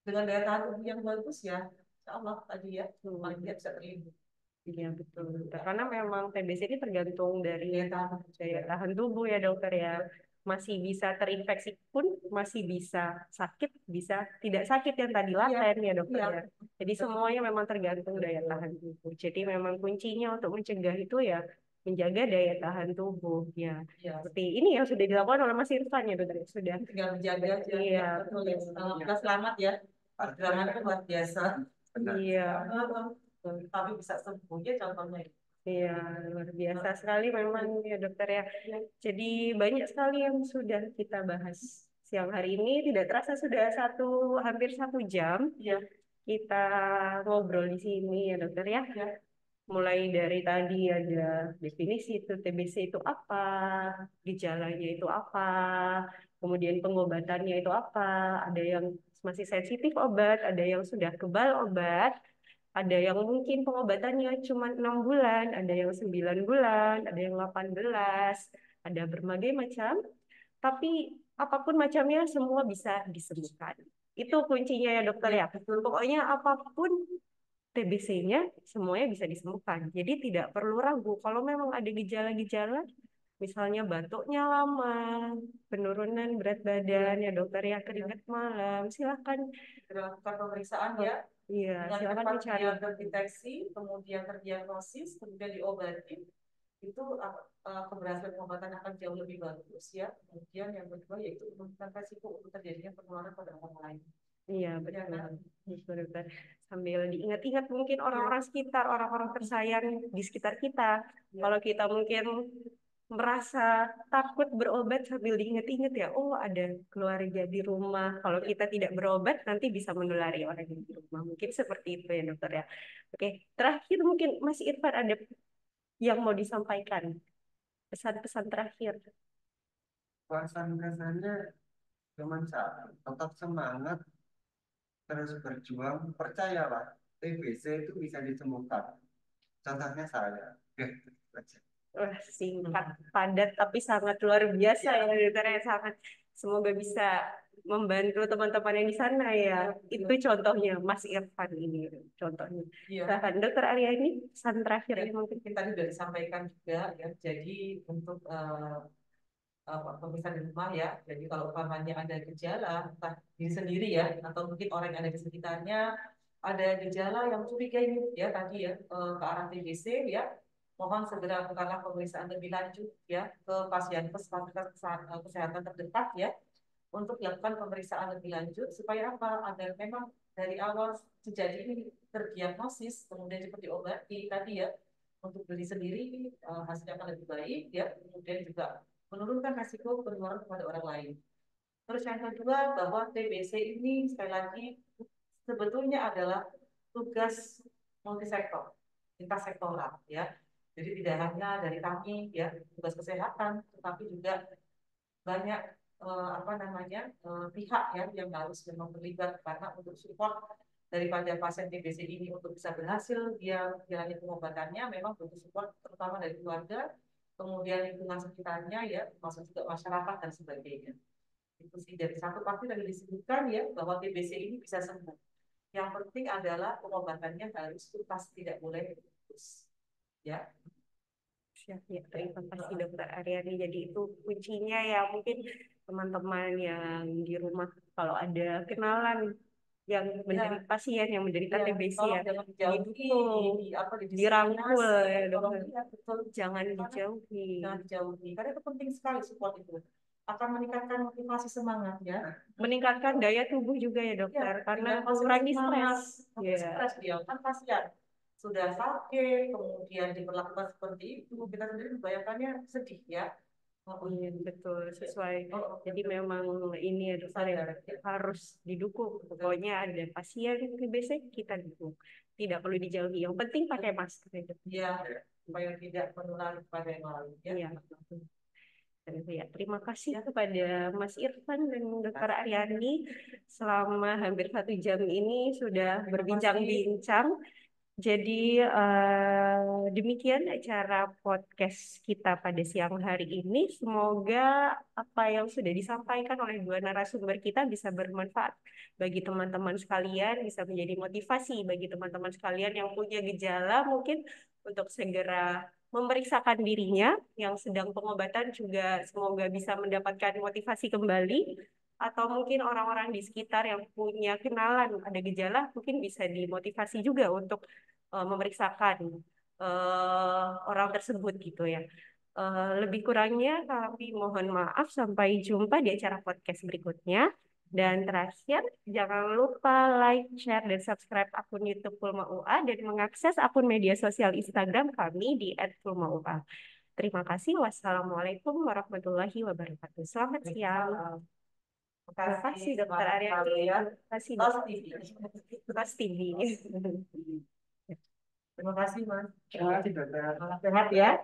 dengan daya tahan tubuh yang bagus ya, insya Allah tadi ya, paling tidak bisa terlindung. Iya betul. Karena memang TBC ini tergantung dari daya tahan tubuh ya dokter ya. Masih bisa terinfeksi pun masih bisa sakit, bisa tidak sakit yang tadi laten ya dokter ya. Jadi semuanya memang tergantung daya tahan tubuh. Jadi memang kuncinya untuk mencegah itu ya menjaga daya tahan tubuh ya. Seperti ini yang sudah dilakukan oleh Mas Irfan ya dokter. Sudah tinggal menjaga aja. Iya. Kita selamat ya. Perjuangan itu luar biasa. Iya. Tapi bisa sembuh ya contohnya. Iya, luar biasa sekali memang ya dokter ya. Jadi banyak sekali yang sudah kita bahas siang hari ini. Tidak terasa sudah hampir 1 jam kita ngobrol di sini ya dokter ya. Mulai dari tadi ada definisi itu TBC itu apa, gejalanya itu apa, kemudian pengobatannya itu apa. Ada yang masih sensitif obat, ada yang sudah kebal obat. Ada yang mungkin pengobatannya cuma 6 bulan, ada yang 9 bulan, ada yang 18, ada berbagai macam. Tapi apapun macamnya semua bisa disembuhkan. Itu kuncinya ya dokter ya. Pokoknya apapun TBC-nya semuanya bisa disembuhkan. Jadi tidak perlu ragu. Kalau memang ada gejala-gejala, misalnya batuknya lama, penurunan berat badan ya dokter ya, keringat malam, silakan Dilakukan pemeriksaan ya. Iya, dengan silakan cepat dicari. dia terdeteksi, kemudian terdiagnosis, kemudian diobati, itu keberhasilan pengobatan akan jauh lebih bagus ya. Kemudian yang kedua yaitu menurunkan resiko untuk terjadinya penularan pada orang lain. Iya betul. Betul. Sambil diingat-ingat mungkin orang-orang sekitar, orang-orang tersayang di sekitar kita. Kalau kita mungkin merasa takut berobat sambil diingat-ingat ya, oh ada keluarga di rumah. Kalau kita tidak berobat nanti bisa menulari orang yang di rumah. Mungkin seperti itu ya dokter ya. Oke, terakhir mungkin Mas Irfan ada yang mau disampaikan, pesan-pesan terakhir. Pesan-pesannya cuma satu, tetap semangat, terus berjuang, percayalah, TBC itu bisa disembuhkan. Contohnya saya. Wah, singkat, padat, tapi sangat luar biasa ya, dokter ya. Sangat. Semoga bisa membantu teman-teman yang di sana ya. Itu contohnya, Mas Irfan ini contohnya. Silahkan, dokter Arya ini pesan terakhir ya, mungkin. Tadi sudah disampaikan juga ya. Jadi untuk pemirsa di rumah ya. Jadi kalau umpamanya ada gejala, entah diri sendiri ya, atau mungkin orang yang ada di sekitarnya, ada gejala yang curiga ini ya tadi ya ke arah TBC ya, mohon segera lakukanlah pemeriksaan lebih lanjut ya ke fasilitas kesehatan terdekat ya untuk dilakukan pemeriksaan lebih lanjut supaya apa? Agar memang dari awal sejak ini terdiagnosis kemudian cepat diobati tadi ya untuk diri sendiri hasilnya akan lebih baik ya kemudian juga menurunkan risiko penularan kepada orang lain. Terus yang kedua bahwa TBC ini sekali lagi sebetulnya adalah tugas multisektor, lintas sektoral ya. Jadi tidak hanya dari kami ya tugas kesehatan, tetapi juga banyak pihak ya yang harus memang terlibat karena untuk support daripada pasien TBC ini untuk bisa berhasil dia jalani pengobatannya memang butuh support terutama dari keluarga, kemudian lingkungan sekitarnya ya, termasuk juga masyarakat dan sebagainya. Itu sih dari satu pasti tadi disebutkan ya bahwa TBC ini bisa sembuh. Yang penting adalah pengobatannya harus tuntas, tidak boleh putus. Ya. Siap ya, terima kasih Dokter Aryani. Jadi itu kuncinya ya, mungkin teman-teman yang di rumah kalau ada kenalan yang menderita Ya, pasien yang menderita ya, TBC tolong ya, jangan dijauhi, didukung, apa dirangkul didiskriminasi, ya tolong dokter. ya betul. Jangan Karena dijauhi. jangan dijauhi, karena itu penting sekali support itu. Akan meningkatkan motivasi semangat ya. Meningkatkan daya tubuh juga ya Ya, dokter, karena dengan mengurangi semangat, stres. Ya, stres dia kan pasien sudah sakit, kemudian diperlakukan seperti itu, kita sendiri membayangkannya sedih ya. iya, betul sesuai. Oh, Jadi memang ini ya dokter ya, harus didukung. Pokoknya ada pasien TBC kita dukung. Tidak perlu dijauhi. Yang penting pakai masker ya dokter. ya, supaya tidak menular kepada yang lain ya. Iya. Ya, terima kasih kepada Mas Irfan dan Dokter Aryani selama hampir 1 jam ini sudah berbincang-bincang. Jadi demikian acara podcast kita pada siang hari ini. Semoga apa yang sudah disampaikan oleh dua narasumber kita bisa bermanfaat bagi teman-teman sekalian, bisa menjadi motivasi bagi teman-teman sekalian yang punya gejala mungkin untuk segera memeriksakan dirinya, yang sedang pengobatan juga semoga bisa mendapatkan motivasi kembali, atau mungkin orang-orang di sekitar yang punya kenalan ada gejala mungkin bisa dimotivasi juga untuk memeriksakan orang tersebut gitu ya. Lebih kurangnya kami mohon maaf, sampai jumpa di acara podcast berikutnya. Dan terakhir, jangan lupa like, share, dan subscribe akun YouTube Pulma UA dan mengakses akun media sosial Instagram kami di @pulmaua. Terima kasih. Wassalamualaikum warahmatullahi wabarakatuh. Selamat siang. Terima kasih Dokter Aryani. Terima kasih Tos Dok. TV. Tos TV. Terima kasih Mas. Terima kasih dokter. Sehat ya.